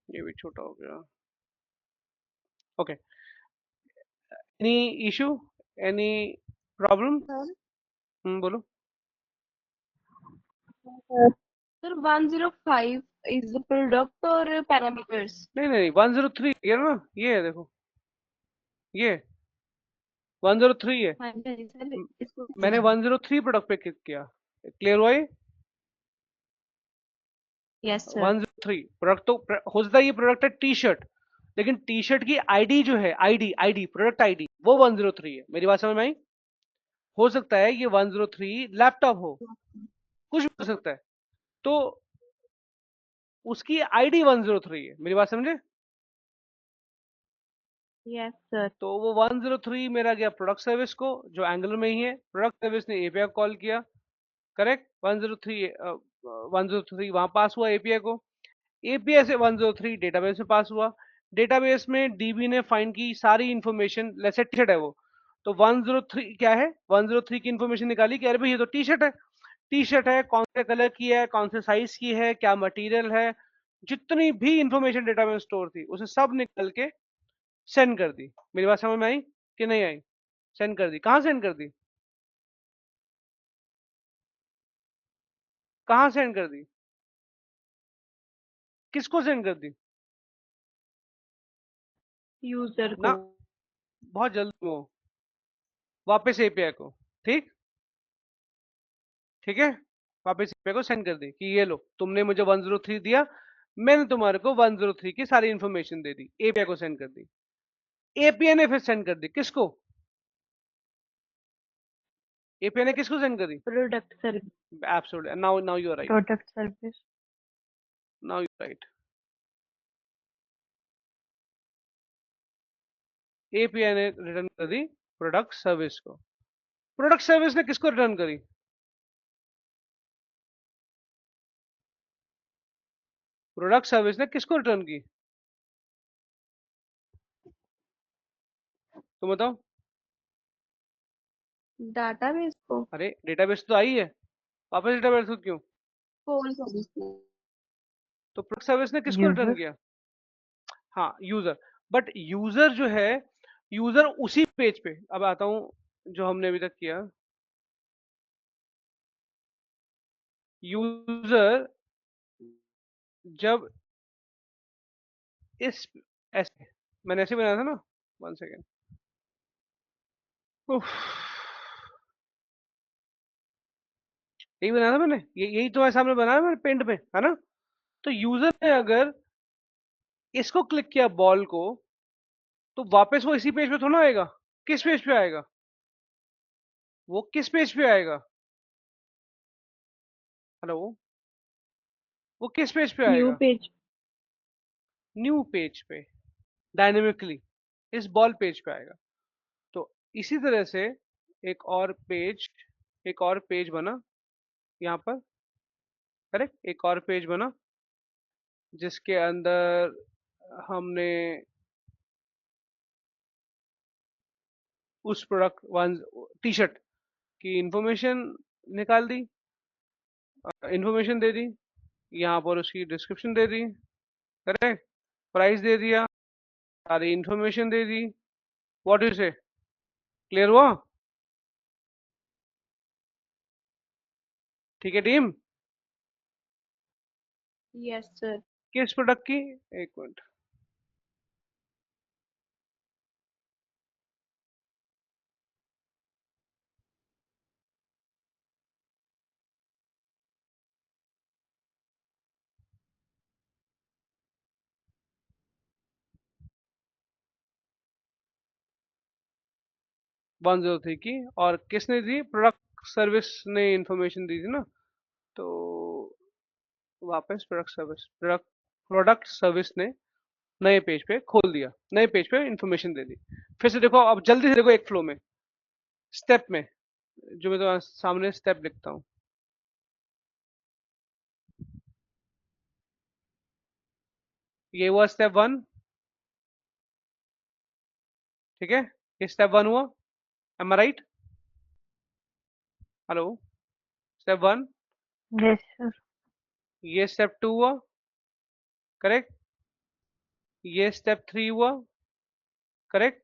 ये भी छोटा हो गया। Okay, any issue, any problem? बोलो। Sir, 105 is the product or parameters? नहीं नहीं, 103 ये ना, ये है देखो, ये 103 है। हाँ जी सर, इसको मैंने 103 प्रोडक्ट पे क्लिक किया, क्लियर हुआ ये? Yes sir. 103 प्रोडक्ट, तो हो सकता है ये प्रोडक्ट है टी शर्ट, लेकिन टी शर्ट की आईडी जो है, आईडी आईडी प्रोडक्ट आईडी वो 103 है। मेरी बात समझ में आई? हो सकता है ये 103 लैपटॉप हो, कुछ भी हो सकता है, तो उसकी आईडी 103 है। मेरी बात समझे? Yes sir. तो वो 103 मेरा गया प्रोडक्ट सर्विस को, जो एंगुलर में ही है। प्रोडक्ट सर्विस ने एपीआई कॉल किया, करेक्ट? 103 वहां पास हुआ एपीआई को, एपीआई से 103 डेटाबेस में पास हुआ। डेटाबेस में डीबी ने फाइंड की सारी इंफॉर्मेशन, जैसे टी शर्ट है वो, तो 103 क्या है, 103 की इंफॉर्मेशन निकाली कि अरे भाई ये तो टी शर्ट है, टी शर्ट है, कौन से कलर की है, कौन से साइज की है, क्या मटेरियल है, जितनी भी इंफॉर्मेशन डेटा में स्टोर थी उसे सब निकल के सेंड कर दी। मेरी बात समझ में आई कि नहीं आई? सेंड कर दी। कहाँ सेंड कर दी? कहाँ सेंड कर दी? किसको सेंड कर दी? यूजर ना, को। बहुत जल्दी वो वापस एपीआई को, ठीक ठीक है, वापस एपीआई को सेंड कर दी कि ये लो, तुमने मुझे 103 दिया, मैंने तुम्हारे को 103 की सारी इंफॉर्मेशन दे दी, एपीआई को सेंड कर दी। एपीआई ने फिर सेंड कर दी किसको? एपीआई ने किसको सेंड करी? Product service. Absolutely, now you are right, Product service. Now you are right. API ने रिटर्न कर दी प्रोडक्ट सर्विस को। प्रोडक्ट सर्विस ने किसको रिटर्न करी? प्रोडक्ट सर्विस ने किसको रिटर्न की? तुम बताओ। डाटाबेस को। अरे डेटाबेस तो आई है, वापस डेटाबेस को क्यों? कौन सर्विस को? तो प्रोडक्ट सर्विस ने किसको रिटर्न User. किया? हाँ, यूजर। बट यूजर जो है, यूजर उसी पेज पे, अब आता हूं जो हमने अभी तक किया। यूजर जब इस, ऐसे मैंने ऐसे बनाया था ना, 1 सेकेंड, यही बनाया था मैंने, यही तुम्हारे सामने बनाया मैंने पेंट में, है ना? तो यूजर ने अगर इसको क्लिक किया बॉल को, तो वापस वो इसी पेज पे थोड़ा आएगा। किस पेज पे आएगा? वो किस पेज पे आएगा? हेलो, वो किस पेज पे न्यू आएगा? पेज। न्यू पेज पे, डायनेमिकली इस बॉल पेज पे आएगा। तो इसी तरह से एक और पेज, एक और पेज बना यहाँ पर, करेक्ट, एक और पेज बना जिसके अंदर हमने उस प्रोडक्ट वन टी शर्ट की इंफॉर्मेशन निकाल दी, इंफॉर्मेशन दे दी, यहाँ पर उसकी डिस्क्रिप्शन दे दी, करेक्ट, प्राइस दे दिया, सारी information they the. What you से, क्लियर हुआ? ठीक है टीम। Yes sir. किस प्रोडक्ट की? एक मिनट, वन जीरो थ्री की। और किसने दी? प्रोडक्ट सर्विस ने इंफॉर्मेशन दी थी ना। तो वापस प्रोडक्ट सर्विस, प्रोडक्ट सर्विस ने नए पेज पे खोल दिया, नए पेज पे इंफॉर्मेशन दे दी। फिर से देखो, अब जल्दी से देखो एक फ्लो में, स्टेप में, जो मैं तो सामने स्टेप लिखता हूँ। ये हुआ स्टेप वन, ठीक है, ये स्टेप वन हुआ, am I right? Hello, step one. Yes, sir. ये स्टेप टू हुआ, करेक्ट, ये स्टेप थ्री हुआ, करेक्ट,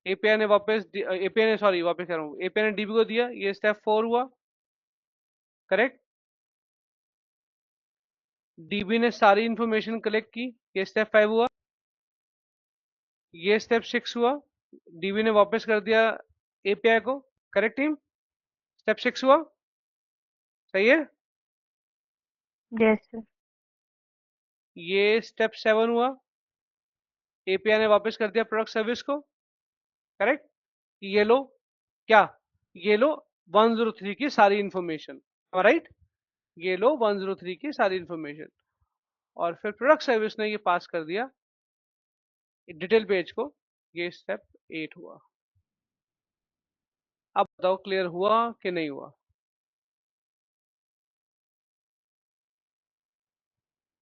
एपीआई ने वापस, एपीआई ने, सॉरी वापस कह रहा हूँ, एपीआई ने डीबी को दिया, ये स्टेप फोर हुआ, करेक्ट, डीबी ने सारी इंफॉर्मेशन कलेक्ट की, ये स्टेप फाइव हुआ, ये स्टेप सिक्स हुआ, डीबी ने वापस कर दिया एपीआई को, करेक्ट टीम? स्टेप सिक्स हुआ, सही है? Yes, sir. ये स्टेप सेवन हुआ, एपीआई ने वापस कर दिया प्रोडक्ट सर्विस को, करेक्ट। ये लो, क्या? ये लो 103 की सारी इंफॉर्मेशन, राइट, ये लो 103 की सारी इंफॉर्मेशन। और फिर प्रोडक्ट सर्विस ने ये पास कर दिया डिटेल पेज को, ये स्टेप 8 हुआ। अब बताओ क्लियर हुआ कि नहीं हुआ?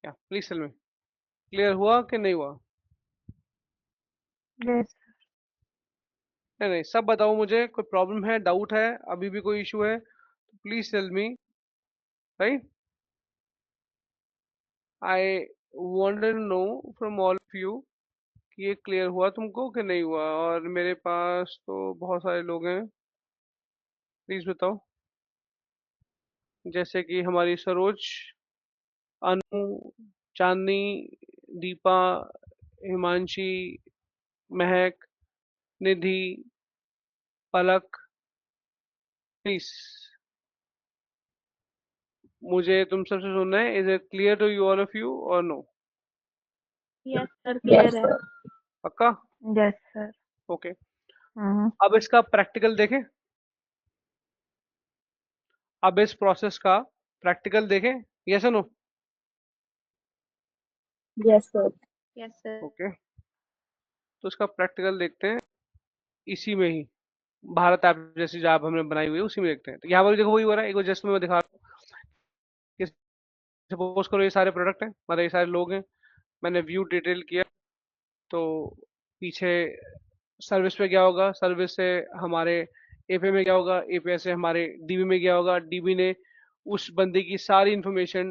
क्या, प्लीज टेल मी, क्लियर हुआ कि नहीं हुआ? Yes. नहीं नहीं, सब बताओ मुझे, कोई प्रॉब्लम है, डाउट है, अभी भी कोई इशू है, please tell me, right? I want to know from all of you कि ये क्लियर हुआ तुमको कि नहीं हुआ। और मेरे पास तो बहुत सारे लोग हैं, प्लीज बताओ, जैसे कि हमारी सरोज, अनु, चांदनी, दीपा, हिमांशी, महक, निधि, पलक, प्लीज मुझे तुम सबसे सुनना है, is it clear to you all of you और नो? यस सर, क्लियर है। पक्का? Yes, sir. Okay, Mm-hmm. अब इसका प्रैक्टिकल देखें, अब इस प्रोसेस का प्रैक्टिकल देखें, यस और no? Yes sir. Yes sir. Okay, तो इसका प्रैक्टिकल देखते हैं, इसी में ही, भारत ऐप जैसी जो ऐप हमने बनाई हुई है उसी में देखते हैं। तो यहाँ पर देखो वही हो रहा है, एक जस्ट मैं दिखा रहा हूँ कि सपोज करो ये सारे प्रोडक्ट हैं, मतलब ये सारे लोग हैं, मैंने व्यू डिटेल किया, तो पीछे सर्विस पे क्या होगा, सर्विस से हमारे एपीआई में क्या होगा, एपीआई से हमारे डीबी में क्या होगा, डीबी ने उस बंदे की सारी इंफॉर्मेशन,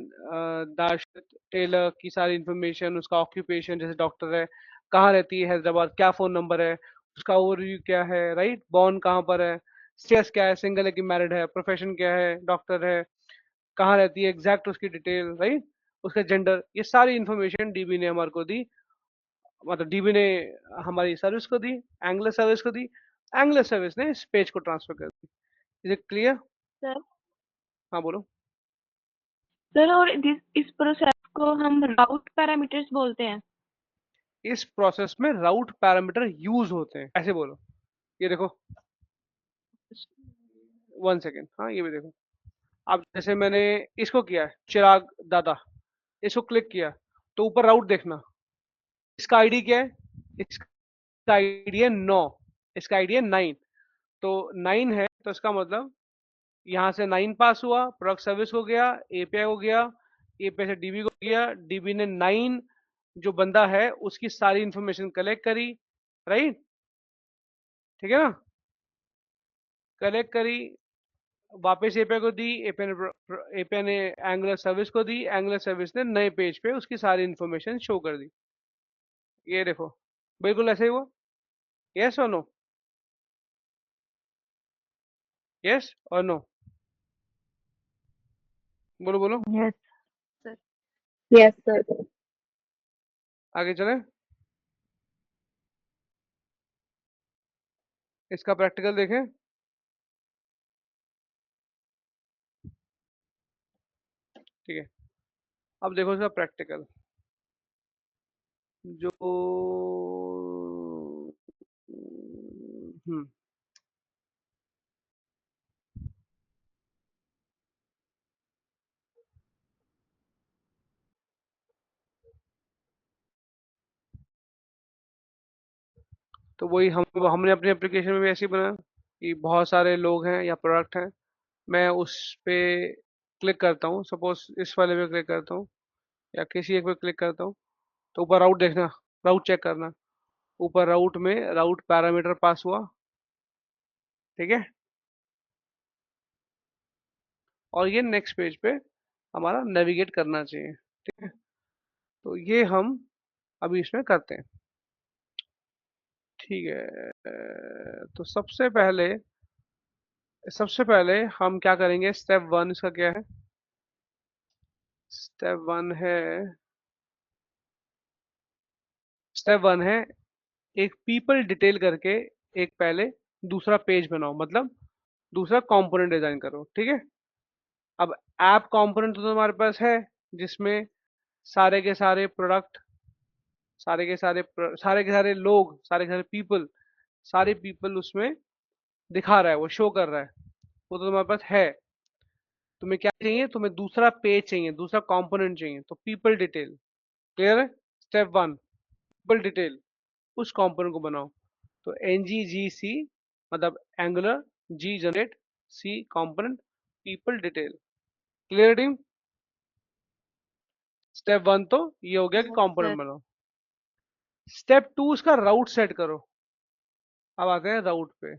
दाश टेलर की सारी इंफॉर्मेशन, उसका ऑक्यूपेशन जैसे डॉक्टर है, कहाँ रहती है हैदराबाद, क्या फोन नंबर है, उसका ओवरव्यू क्या है, राइट, बॉर्न कहाँ पर है, स्टेटस क्या है, सिंगल है कि मैरिड है, प्रोफेशन क्या है, डॉक्टर है, कहाँ रहती है, एग्जैक्ट उसकी डिटेल, राइट, उसका जेंडर, ये सारी इंफॉर्मेशन डीबी ने हमारे को दी, मतलब डीबी ने हमारी सर्विस को दी, एंगुलर सर्विस को दी, एंगुलर सर्विस ने इस पेज को ट्रांसफर कर दी। Is it clear? सर, हाँ बोलो। सर और इस प्रोसेस को हम राउट पैरामीटर्स बोलते हैं। इस प्रोसेस में राउट पैरामीटर यूज होते हैं, ऐसे बोलो। ये देखो, 1 सेकेंड, हाँ ये भी देखो। अब जैसे मैंने इसको किया है, चिराग दादा, इसको क्लिक किया तो ऊपर राउट देखना। इसका आईडी क्या है? इसका आईडी है 9, इसका आईडी है 9। तो 9 है तो इसका मतलब यहाँ से 9 पास हुआ, प्रोडक्ट सर्विस हो गया, एपीआई हो गया, एपीआई से डीबी को गया, डीबी ने 9 जो बंदा है उसकी सारी इंफॉर्मेशन कलेक्ट करी, राइट? ठीक है ना? कलेक्ट करी, वापस एपीआई को दी, एपीआई ने एंगुलर सर्विस को दी, एंगुलर सर्विस ने नए पेज पे उसकी सारी इंफॉर्मेशन शो कर दी। ये देखो, बिल्कुल ऐसे ही हुआ। यस और नो? यस और नो? बोलो बोलो। yes, Yes, sir. आगे चले, इसका प्रैक्टिकल देखें। ठीक है, अब देखो इसका प्रैक्टिकल। जो हम्म तो वही हमने अपनी एप्लीकेशन में भी ऐसे ही बनाया कि बहुत सारे लोग हैं या प्रोडक्ट हैं, मैं उस पे क्लिक करता हूँ, सपोज इस वाले पे क्लिक करता हूँ या किसी एक पे क्लिक करता हूँ, तो ऊपर राउट देखना, राउट चेक करना, ऊपर राउट में राउट पैरामीटर पास हुआ, ठीक है? और ये नेक्स्ट पेज पे हमारा नेविगेट करना चाहिए, ठीक है? तो ये हम अभी इसमें करते हैं, ठीक है? तो सबसे पहले हम क्या करेंगे, स्टेप 1 इसका क्या है? स्टेप वन है स्टेप वन है एक पीपल डिटेल करके एक पहले दूसरा पेज बनाओ, मतलब दूसरा कंपोनेंट डिजाइन करो, ठीक है? अब ऐप कंपोनेंट तो तुम्हारे पास है, जिसमें सारे के सारे प्रोडक्ट, सारे के सारे लोग, सारे के सारे पीपल, सारे पीपल उसमें दिखा रहा है, वो शो कर रहा है, वो तो तुम्हारे पास है। तुम्हें क्या चाहिए? तुम्हें दूसरा पेज चाहिए, दूसरा कंपोनेंट चाहिए, तो पीपल डिटेल। क्लियर है? स्टेप 1, पीपल डिटेल, उस कंपोनेंट को बनाओ। तो ngGC मतलब Angular, g generate, c component, people detail. Clear team? Step 1 तो ये हो गया कि Yes, sir. कंपोनेंट बनाओ। स्टेप 2 उसका राउट सेट करो। अब आते हैं राउट पे।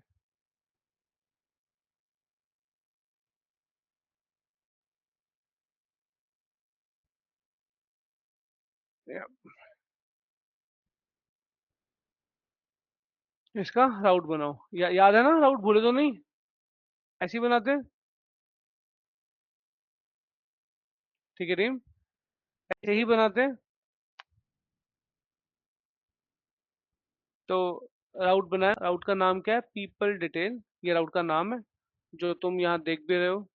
इसका राउट बनाओ, याद है ना? राउट भूले तो नहीं? ऐसे ही बनाते हैं, ठीक है टीम? ऐसे ही बनाते हैं। तो राउट बनाया, राउट का नाम क्या है? पीपल डिटेल, ये राउट का नाम है, जो तुम यहाँ देख भी रहे हो,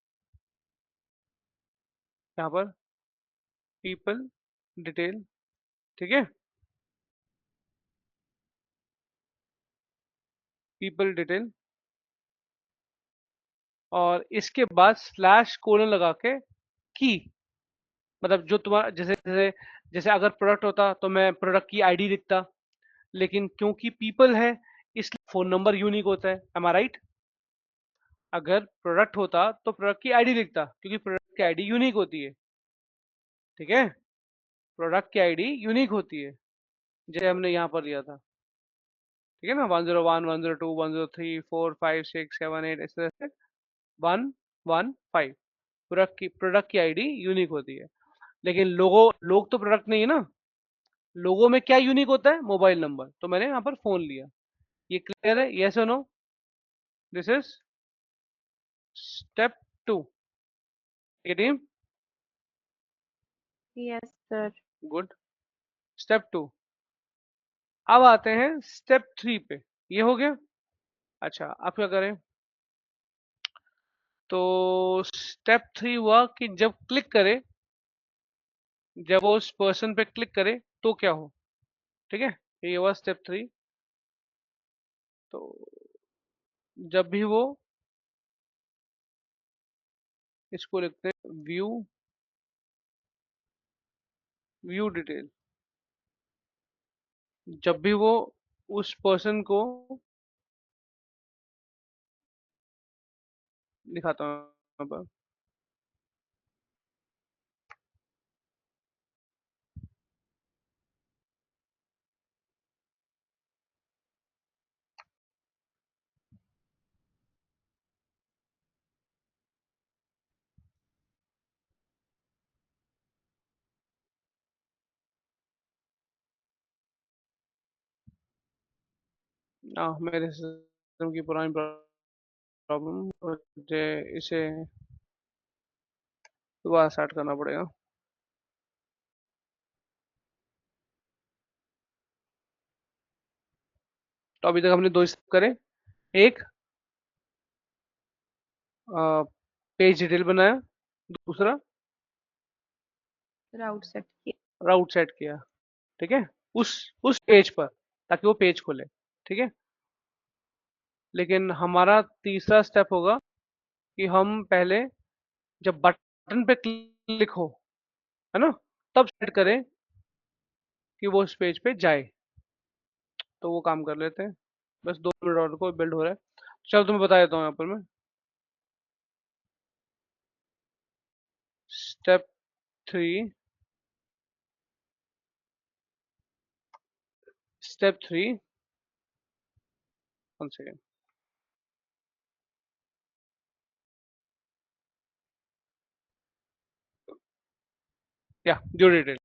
यहाँ पर पीपल डिटेल, ठीक है? पीपल डिटेल, और इसके बाद स्लैश कोलन लगा के की, मतलब जो तुम्हारा, जैसे जैसे जैसे अगर प्रोडक्ट होता तो मैं प्रोडक्ट की आईडी लिखता, लेकिन क्योंकि पीपल है इसलिए फोन नंबर यूनिक होता है, एम आई राइट? अगर प्रोडक्ट होता तो प्रोडक्ट की आईडी लिखता, क्योंकि प्रोडक्ट की आईडी यूनिक होती है, ठीक है? प्रोडक्ट की आईडी यूनिक होती है, जैसे हमने यहाँ पर दिया था, ठीक है ना? 101, 102, 103, 4, 5, 6, 7, 8, इस तरह से 115। प्रोडक्ट की आईडी यूनिक होती है, लेकिन लोग तो प्रोडक्ट नहीं है ना। लोगों में क्या यूनिक होता है? मोबाइल नंबर, तो मैंने यहाँ पर फोन लिया। ये क्लियर है? यस और no? This is step 2, team? Yes, sir. Good. Step 2। अब आते हैं स्टेप 3 पे। ये हो गया। अच्छा, अब क्या करें? तो स्टेप 3 हुआ कि जब क्लिक करें जब वो उस पर्सन पे क्लिक करे तो क्या हो। ठीक है, ये हुआ स्टेप 3। तो जब भी वो, इसको लिखते हैं व्यू, व्यू डिटेल, जब भी वो उस पर्सन को, दिखाता हूँ यहाँ पर। मेरे सिस्टम की पुरानी प्रॉब्लम, मुझे इसे दोबारा स्टार्ट करना पड़ेगा। तो अभी तक हमने दो स्टेप करे। एक, पेज डिटेल बनाया। दूसरा, राउट सेट किया। राउट सेट किया। ठीक है, उस पेज पर, ताकि वो पेज खोले। ठीक है, लेकिन हमारा तीसरा स्टेप होगा कि हम पहले जब बटन पे क्लिक हो, है ना, तब सेट करें कि वो उस पेज पे जाए। तो वो काम कर लेते हैं। बस 2 मिनट और को बिल्ड हो रहा है। चलो तुम्हें बता देता हूँ यहाँ पर मैं। स्टेप 3, स्टेप 3, 1 सेकेंड, या व्यू डिटेल।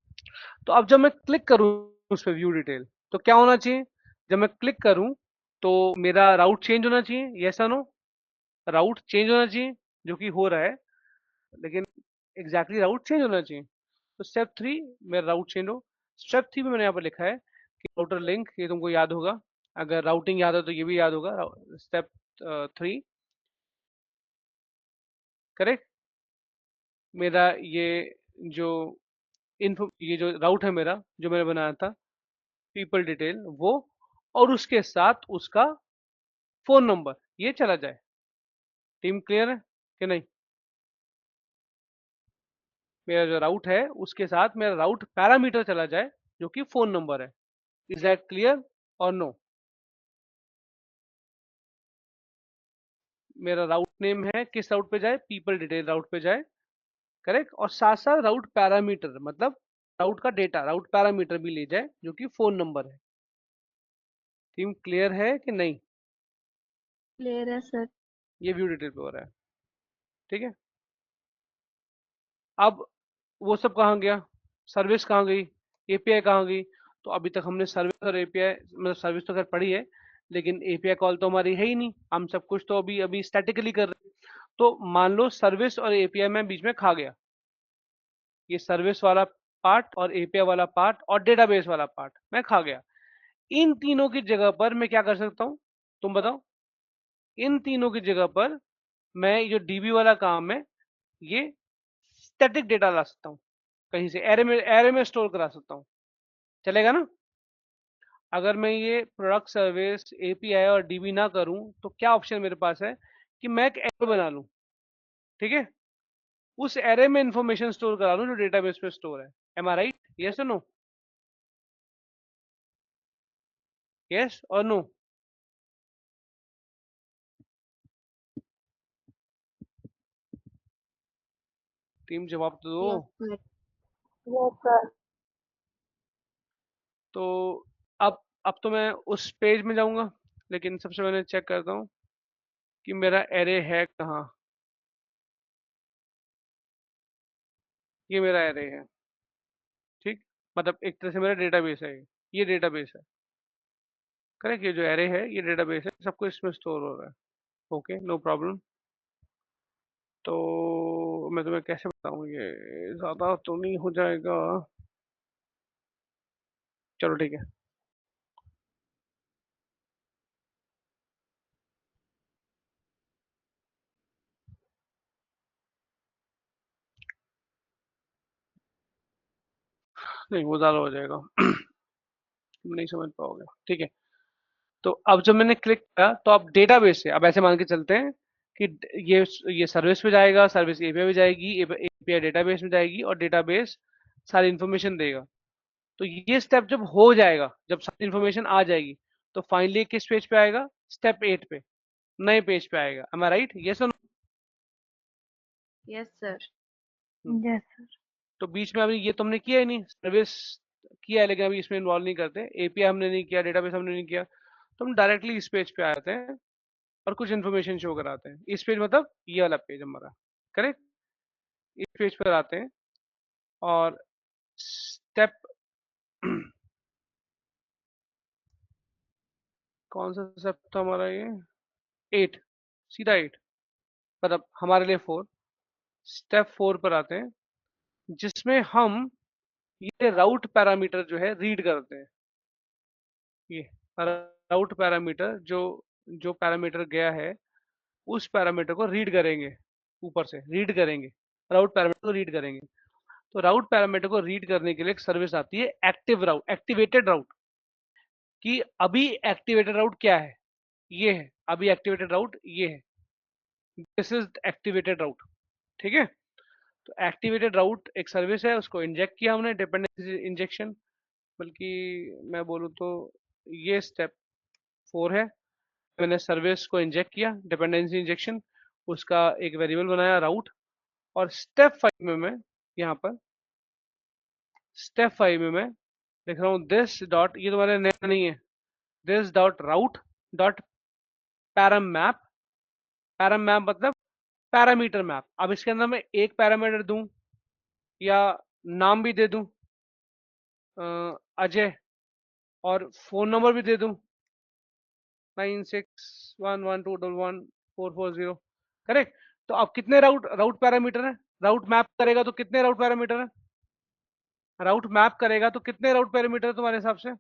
तो अब जब मैं क्लिक करूँ उस पर व्यू डिटेल, तो क्या होना चाहिए। जब मैं क्लिक करूँ तो मेरा राउट चेंज होना चाहिए, यस या नो। राउट चेंज होना चाहिए, जो कि हो रहा है, लेकिन एग्जैक्टली राउट चेंज होना चाहिए। तो स्टेप 3, मेरा राउट चेंज हो। स्टेप 3 में मैंने यहाँ पर लिखा है कि राउटर लिंक, ये तुमको याद होगा। अगर राउटिंग याद है तो ये भी याद होगा। Step 3, correct. मेरा ये जो इन्फो, ये जो राउट है मेरा, जो मैंने बनाया था, पीपल डिटेल वो, और उसके साथ उसका फोन नंबर, ये चला जाए। टीम क्लियर है कि नहीं। मेरा जो राउट है उसके साथ मेरा राउट पैरामीटर चला जाए, जो कि फोन नंबर है। इज दैट क्लियर और नो। मेरा राउट नेम है, किस राउट पे जाए, पीपल डिटेल राउट पे जाए, करेक्ट। और साथ साथ राउट पैरामीटर, मतलब राउट का डेटा, राउट पैरामीटर भी ले जाए, जो कि फोन नंबर है। टीम क्लियर है कि नहीं। क्लियर है सर। ये व्यू डिटेल पे हो रहा है। ठीक है, अब वो सब कहाँ गया, सर्विस कहाँ गई, एपीआई कहाँ गई। तो अभी तक हमने सर्विस और एपीआई, मतलब सर्विस तो खैर पढ़ी है, लेकिन एपीआई कॉल तो हमारी है ही नहीं। हम सब कुछ तो अभी अभी स्टैटिकली कर रहे हैं। तो मान लो सर्विस और एपीआई में बीच में खा गया, ये सर्विस वाला पार्ट और एपीआई वाला पार्ट और डेटाबेस वाला पार्ट मैं खा गया। इन तीनों की जगह पर मैं क्या कर सकता हूँ, तुम बताओ। इन तीनों की जगह पर मैं जो डीबी वाला काम है, ये स्टैटिक डेटा ला सकता हूँ, कहीं से एरे में स्टोर करा सकता हूँ। चलेगा ना। अगर मैं ये प्रोडक्ट सर्विस एपीआई और डीबी ना करूं तो क्या ऑप्शन मेरे पास है कि मैं एक एरे बना लूं। ठीक है, उस एरे में इंफॉर्मेशन स्टोर करा लूं जो डेटाबेस पे स्टोर है। एम आई राइट, यस और नो। यस और नो। टीम जवाब तो दो। Yes sir. Yes sir. तो अब तो मैं उस पेज में जाऊंगा, लेकिन सबसे पहले चेक करता हूँ कि मेरा एरे है कहाँ। ये मेरा एरे है, ठीक। मतलब एक तरह से मेरा डेटाबेस है, ये डेटाबेस है, करेक्ट। ये जो एरे है ये डेटाबेस है, सब कुछ इसमें स्टोर हो रहा है। Okay, no problem. तो मैं तुम्हें कैसे बताऊं, ये ज्यादा तो नहीं हो जाएगा। चलो ठीक है। नहीं वो ज़्यादा हो जाएगा। तुम नहीं समझ पाओगे, ठीक है। तो अब जब मैंने क्लिक किया तो अब डेटाबेस से, अब ऐसे मान के चलते हैं कि ये ये सर्विस पे जाएगा, सर्विस एपीआई पे जाएगी, एपीआई डेटाबेस में जाएगी और डेटाबेस सारी इन्फॉर्मेशन देगा। तो ये स्टेप जब हो जाएगा, जब सारी इन्फॉर्मेशन आ जाएगी, तो फाइनली किस पेज पे आएगा? स्टेप 8 पे, नए पेज पे आएगा। M I right? यस और no? Yes, sir. Yes, sir. तो बीच में अभी ये तुमने किया ही नहीं, सर्विस किया है लेकिन अभी इसमें इन्वॉल्व नहीं करते, एपीआई हमने नहीं किया, डेटाबेस हमने नहीं किया, तो हम डायरेक्टली इस पेज पे आते हैं और कुछ इन्फॉर्मेशन शो कराते हैं। इस पेज मतलब ये वाला पेज हमारा, करेक्ट? इस पेज पर आते हैं और स्टेप कौन सा स्टेप था हमारा ये? 8, सीधा 8, मतलब हमारे लिए 4। स्टेप 4 पर आते हैं जिसमें हम ये राउट पैरामीटर जो है रीड करते हैं। ये राउट पैरामीटर जो जो पैरामीटर गया है उस पैरामीटर को रीड करेंगे, ऊपर से रीड करेंगे, राउट पैरामीटर को रीड करेंगे। तो राउट पैरामीटर को रीड करने के लिए एक सर्विस आती है एक्टिव राउट, एक्टिवेटेड राउट, कि अभी एक्टिवेटेड राउट क्या है? ये है अभी एक्टिवेटेड राउट, ये है, दिस इज एक्टिवेटेड राउट, ठीक है। तो एक्टिवेटेड राउट एक सर्विस है, उसको इंजेक्ट किया हमने, डिपेंडेंसी इंजेक्शन, बल्कि मैं बोलूँ तो ये स्टेप 4 है। मैंने सर्विस को इंजेक्ट किया, डिपेंडेंसी इंजेक्शन, उसका एक वेरिएबल बनाया राउट, और स्टेप 5 में मैं यहाँ पर स्टेप 5 में मैं लिख रहा हूँ दिस डॉट, ये तुम्हारे नया नहीं है, this dot route dot param map. Param map मतलब पैरामीटर मैप। अब इसके अंदर मैं एक पैरामीटर दूं या नाम भी दे दूं, अजय, और फोन नंबर भी दे दूं 9611211440, करेक्ट? तो अब कितने राउट राउट पैरामीटर है? राउट मैप करेगा तो कितने राउट पैरामीटर है? राउट मैप करेगा तो कितने राउट पैरामीटर है तुम्हारे हिसाब से?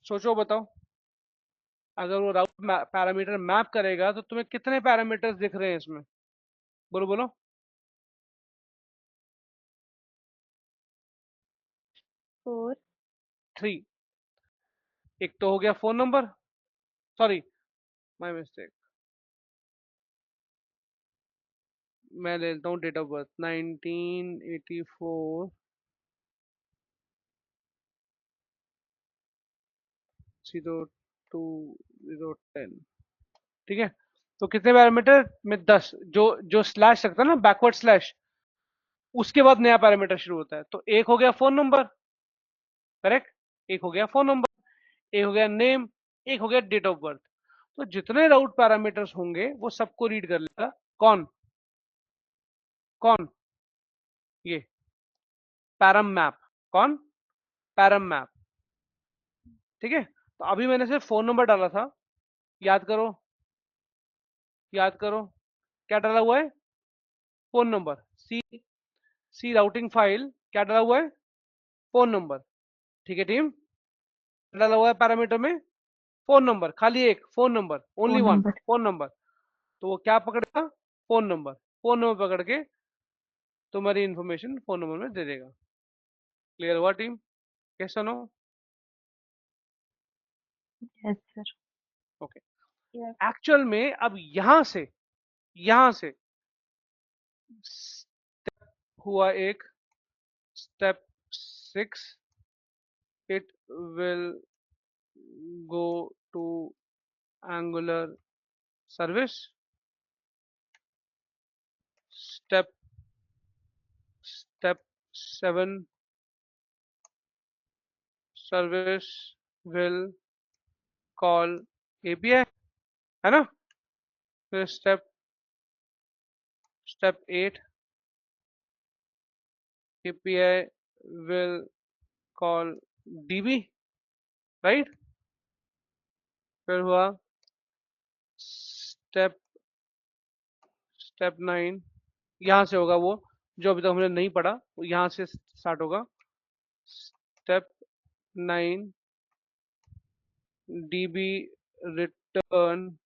सोचो बताओ। अगर वो राउट पैरामीटर मैप करेगा तो तुम्हें कितने पैरामीटर्स दिख रहे हैं इसमें? बोलो बोलो। 4. 3। एक तो हो गया phone number, sorry my mistake, मैं ले लेता हूँ डेट ऑफ बर्थ 1984 02 010, ठीक है। तो कितने पैरामीटर में? 10। जो जो स्लैश लगता है ना, बैकवर्ड स्लैश, उसके बाद नया पैरामीटर शुरू होता है। तो एक हो गया फोन नंबर, करेक्ट, एक हो गया फोन नंबर, एक हो गया नेम, एक हो गया डेट ऑफ बर्थ। तो जितने राउट पैरामीटर्स होंगे वो सबको रीड कर लेगा। कौन कौन? ये पैरम मैप। कौन? पैरम मैप, ठीक है। तो अभी मैंने सिर्फ फोन नंबर डाला था, याद करो, याद करो, क्या डाला हुआ है? Phone number. See see routing file, क्या डाला हुआ है? फोन नंबर, ठीक है टीम। डाला हुआ है पैरामीटर में फोन नंबर, खाली एक phone number, only Phone one number. Phone number. तो वो क्या पकड़ेगा? Phone number. फोन नंबर पकड़ के तुम्हारी इंफॉर्मेशन फोन नंबर में दे देगा। क्लियर हुआ टीम? कैसा no? Yes, sir. Okay. Yes. Actual में अब यहां से हुआ एक step 6, it will go to Angular service. Step 7, service will call API, है ना? फिर step 8, API will call DB, right? फिर हुआ स्टेप 9, यहाँ से होगा वो जो अभी तक हमने नहीं पढ़ा, वो यहाँ से स्टार्ट होगा। Step 9, DB return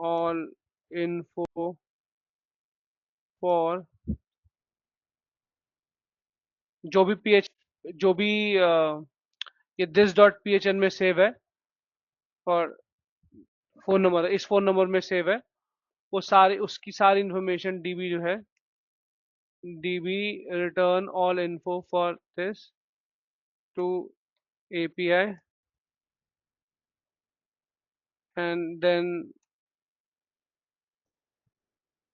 all info for जो भी जो भी ये this डॉट phn में सेव है फॉर फोन नंबर, इस फोन नंबर में सेव है, वो सारी उसकी सारी इंफॉर्मेशन डीबी जो है, DB return all info for this to API and then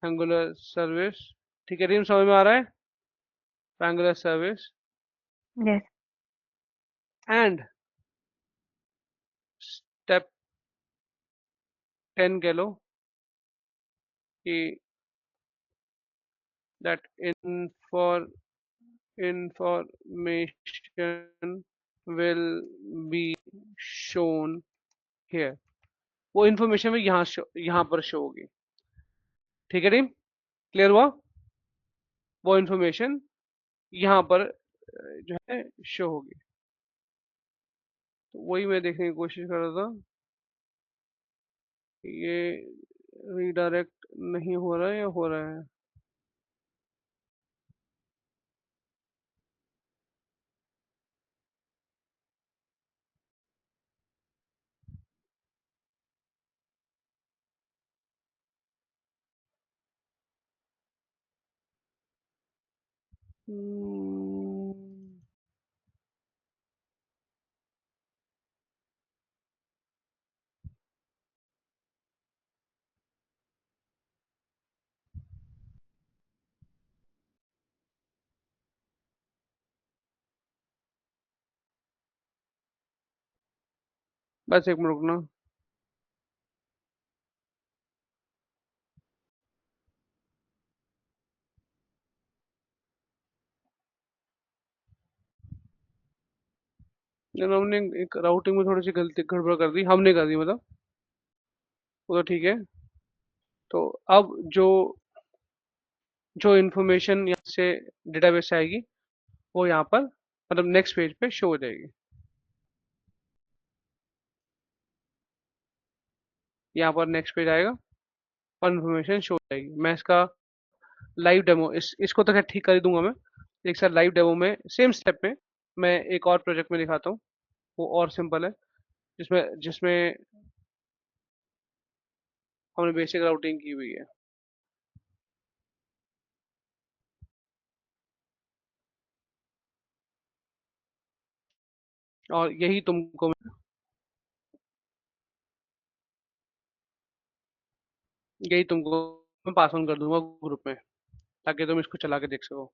Angular service. ठीक है टीम, समझ में आ रहा है? Angular service Yes. And step 10 कह लो कि that information will be shown here। वो इंफॉर्मेशन भी यहाँ पर शो होगी। ठीक है टीम, क्लियर हुआ? वो इंफॉर्मेशन यहाँ पर जो है शो होगी। तो वही मैं देखने की कोशिश कर रहा था, ये रीडायरेक्ट नहीं हो रहा है या हो रहा है। हम्म, बस एक मिनट रुकना। हमने एक राउटिंग में थोड़ी सी गलती गड़बड़ कर दी, हमने कर दी मतलब, वो तो ठीक है। तो अब जो जो इन्फॉर्मेशन यहाँ से डेटाबेस से आएगी वो यहाँ पर मतलब नेक्स्ट पेज पे शो हो जाएगी। यहाँ पर नेक्स्ट पेज आएगा और इन्फॉर्मेशन शो हो जाएगी। मैं इसका लाइव डेमो इसको तो खैर ठीक कर ही दूंगा मैं। एक साथ लाइव डेमो में सेम स्टेप में मैं एक और प्रोजेक्ट में दिखाता हूँ, वो और सिंपल है, जिसमें जिसमें हमने बेसिक राउटिंग की हुई है। और यही तुमको मैं पास ऑन कर दूंगा ग्रुप में, ताकि तुम इसको चला के देख सको।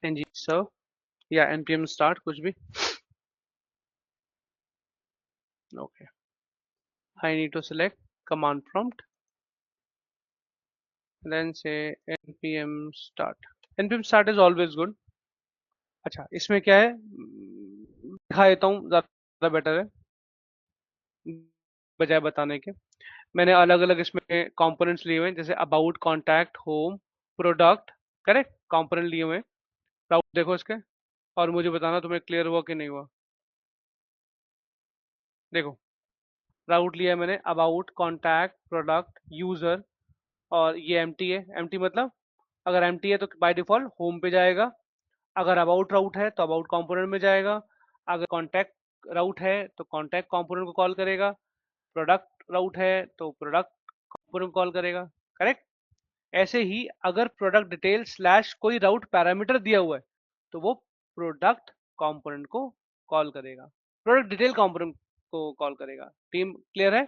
एनजी सर्व या npm स्टार्ट कुछ भी। ओके, I need to select command prompt then से npm start। npm start is always good. अच्छा, इसमें क्या है दिखा देता हूँ, ज़्यादा बेटर है बजाय बताने के। मैंने अलग अलग इसमें कंपोनेंट्स लिए हुए हैं, जैसे about, contact, home, product, correct component लिए हुए हैं। राउट देखो इसके और मुझे बताना तुम्हें क्लियर हुआ कि नहीं हुआ। देखो, राउट लिया है मैंने अबाउट, कॉन्टैक्ट, प्रोडक्ट, यूजर, और ये एम्प्टी है। एम्प्टी मतलब अगर एम्प्टी है तो बाय डिफॉल्ट होम पे जाएगा, अगर अबाउट राउट है तो अबाउट कंपोनेंट में जाएगा, अगर कॉन्टैक्ट राउट है तो कॉन्टैक्ट कंपोनेंट को कॉल करेगा, प्रोडक्ट राउट है तो प्रोडक्ट कंपोनेंट को कॉल करेगा। करेक्ट? ऐसे ही अगर प्रोडक्ट डिटेल स्लैश कोई राउट पैरामीटर दिया हुआ है तो वो प्रोडक्ट कंपोनेंट को कॉल करेगा, प्रोडक्ट डिटेल कंपोनेंट को कॉल करेगा। टीम क्लियर है?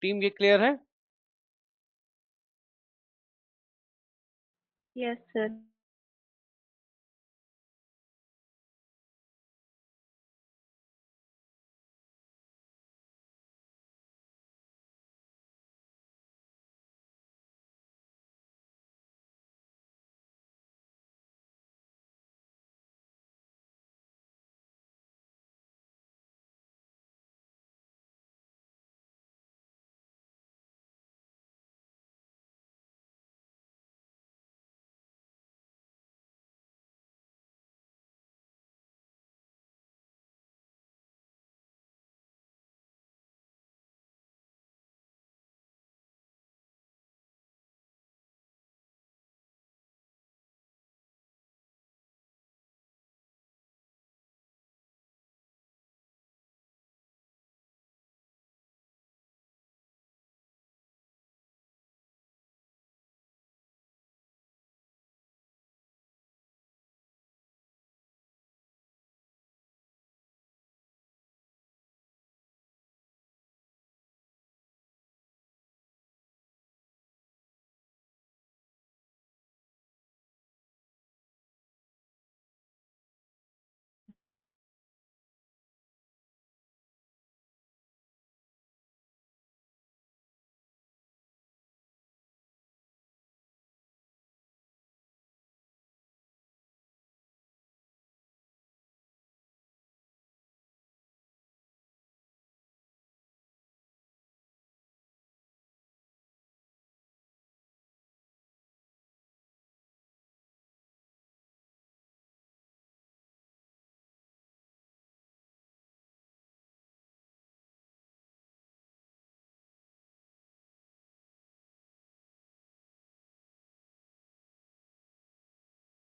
टीम ये क्लियर है? Yes, sir.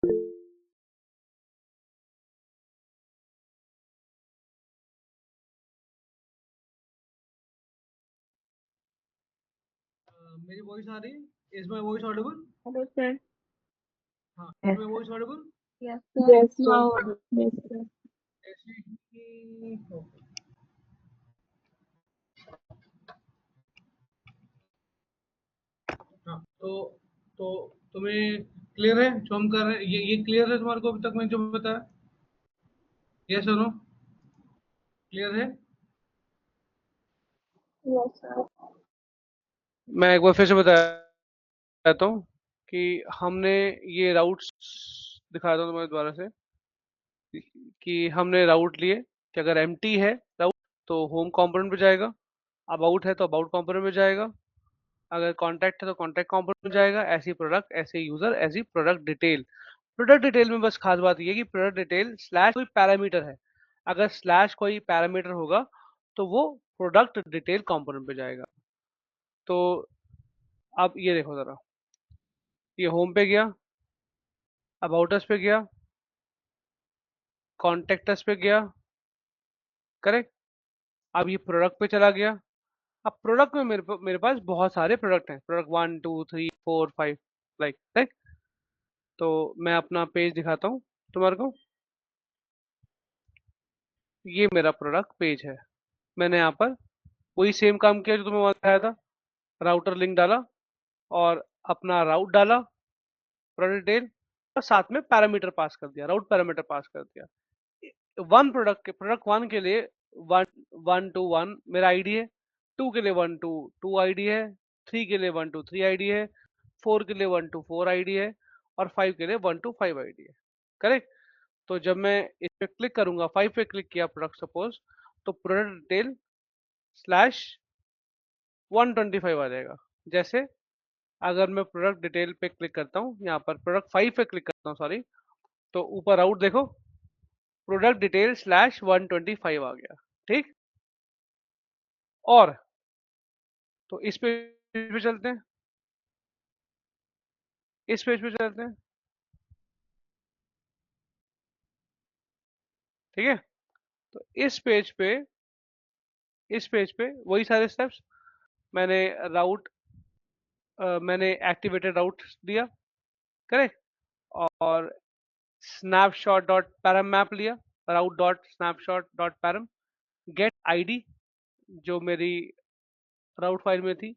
मेरी वॉइस आ रही है? Is my voice Audible? Hello, sir. हाँ, is Yes, my sir. Voice Audible? Yes, sir. Yes, now, yes, sir. ऐसे ही ओके। हाँ, तो तुम्हें क्लियर है जो हम कर रहे हैं? ये क्लियर है तुम्हारे को अभी तक मैंने जो बताया? यस और नो? क्लियर है? Yes, sir. मैं एक बार फिर से बताता हूँ कि हमने ये राउट्स दिखाता हूँ तुम्हारे द्वारा से कि हमने राउट लिए कि अगर एम्प्टी है राउट तो होम कंपोनेंट पे जाएगा, अबाउट है तो अबाउट कंपोनेंट में जाएगा, अगर कॉन्टैक्ट है तो कॉन्टैक्ट कंपोनेंट में जाएगा, ऐसी प्रोडक्ट, ऐसे यूजर, ऐसी प्रोडक्ट डिटेल। प्रोडक्ट डिटेल में बस खास बात ये है कि प्रोडक्ट डिटेल स्लैश कोई पैरामीटर है, अगर स्लैश कोई पैरामीटर होगा तो वो प्रोडक्ट डिटेल कंपोनेंट पे जाएगा। तो अब ये देखो जरा, ये होम पे गया, अबाउट अस पे गया, कॉन्टेक्ट अस पे गया, करेक्ट। अब ये प्रोडक्ट पे चला गया। अब प्रोडक्ट में मेरे पास बहुत सारे प्रोडक्ट हैं, प्रोडक्ट 1 2 3 4 5 लाइक राइट। तो मैं अपना पेज दिखाता हूँ तुम्हारे को। ये मेरा प्रोडक्ट पेज है। मैंने यहाँ पर वही सेम काम किया जो तुम्हें वहाँ दिखाया था, राउटर लिंक डाला और अपना राउट डाला, प्रोडक्ट डिटेल, और साथ में पैरामीटर पास कर दिया, राउट पैरामीटर पास कर दिया। वन प्रोडक्ट के प्रोडक्ट वन के लिए 1 1 2 1 मेरा आईडी है, 2 के लिए 1 2 2 आईडी है, 3 के लिए 1 2 3 आईडी है, 4 के लिए 1 2 4 आईडी है और 5 के लिए 1 2 5 आईडी है, करेक्ट। तो जब मैं इस पे क्लिक करूंगा, 5 पे क्लिक किया प्रोडक्ट सपोज, तो प्रोडक्ट डिटेल स्लैश 125 आ जाएगा। जैसे अगर मैं प्रोडक्ट डिटेल पे क्लिक करता हूँ, यहाँ पर प्रोडक्ट 5 पे क्लिक करता हूँ सॉरी, तो ऊपर आउट देखो, प्रोडक्ट डिटेल स्लैश 125 आ गया, ठीक। और तो इस पेज पे चलते हैं, इस पेज पे चलते हैं, ठीक है। तो इस पेज पे वही सारे स्टेप्स, मैंने राउट मैंने एक्टिवेटेड राउट दिया, करेक्ट, और स्नैपशॉट डॉट पैरम मैप लिया, route dot snapshot dot param, get ID जो मेरी राउट फाइल में थी,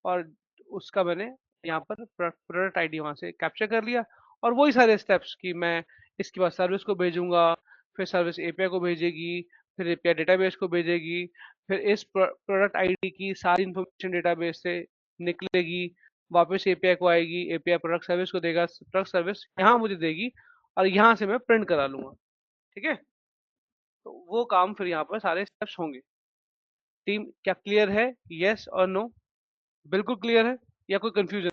और उसका मैंने यहाँ पर प्रोडक्ट आईडी वहाँ से कैप्चर कर लिया। और वही सारे स्टेप्स कि मैं इसके बाद सर्विस को भेजूंगा, फिर सर्विस एपीआई को भेजेगी, फिर एपीआई डेटाबेस को भेजेगी, फिर इस प्रोडक्ट आईडी की सारी इंफॉर्मेशन डेटाबेस से निकलेगी, वापस एपीआई को आएगी, एपीआई प्रोडक्ट सर्विस को देगा, प्रोडक्ट सर्विस यहाँ मुझे देगी और यहाँ से मैं प्रिंट करा लूंगा, ठीक है। तो वो काम फिर यहाँ पर सारे स्टेप्स होंगे। टीम क्या क्लियर है? यस और नो? बिल्कुल क्लियर है या कोई confusion?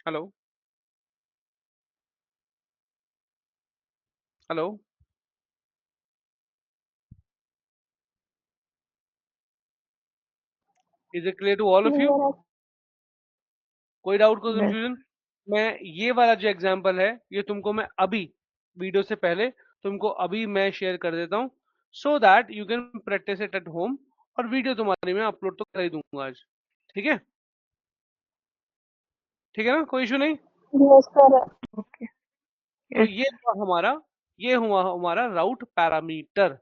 Hello hello, is it clear to all of you? Clear. कोई डाउट, कोई Yes. कंफ्यूजन? मैं ये वाला जो एग्जांपल है ये तुमको मैं अभी वीडियो से पहले तुमको अभी मैं शेयर कर देता हूँ, so that you can practice it at home, और वीडियो तुम्हारी मैं अपलोड तो कर ही दूंगा आज, ठीक है। ठीक है ना, कोई इशू नहीं। Yes, sir. Okay. तो Yes. ये हुआ हमारा राउट पैरामीटर।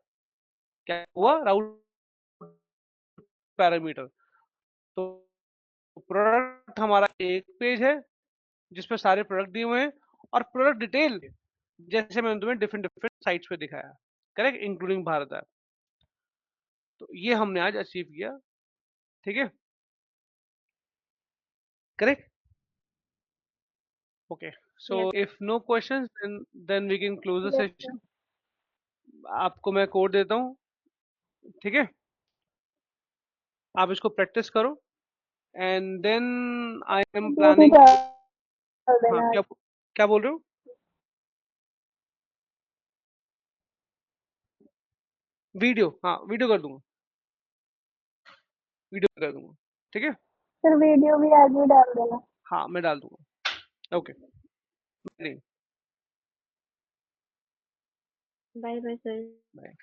क्या हुआ? राउट पैरामीटर। तो प्रोडक्ट हमारा एक पेज है जिसपे सारे प्रोडक्ट दिए हुए हैं, और प्रोडक्ट डिटेल जैसे मैंने तुम्हें डिफरेंट डिफरेंट साइट्स पे दिखाया, करेक्ट, इंक्लूडिंग भारत ऐप। तो ये हमने आज अचीव किया, ठीक है, correct. Okay, so Yes. If no questions then we can close the Yes, sir. Session. आपको मैं कोड देता हूँ, ठीक है, आप इसको प्रैक्टिस करो, and then I am Duty planning. कर हाँ, देना. क्या क्या बोल रहे हो? वीडियो, हाँ वीडियो कर दूंगा, वीडियो कर दूंगा, ठीक है। सर वीडियो भी आज ही डाल देना. हाँ मैं डाल दूंगा। Okay. Bye bye sir. Bye.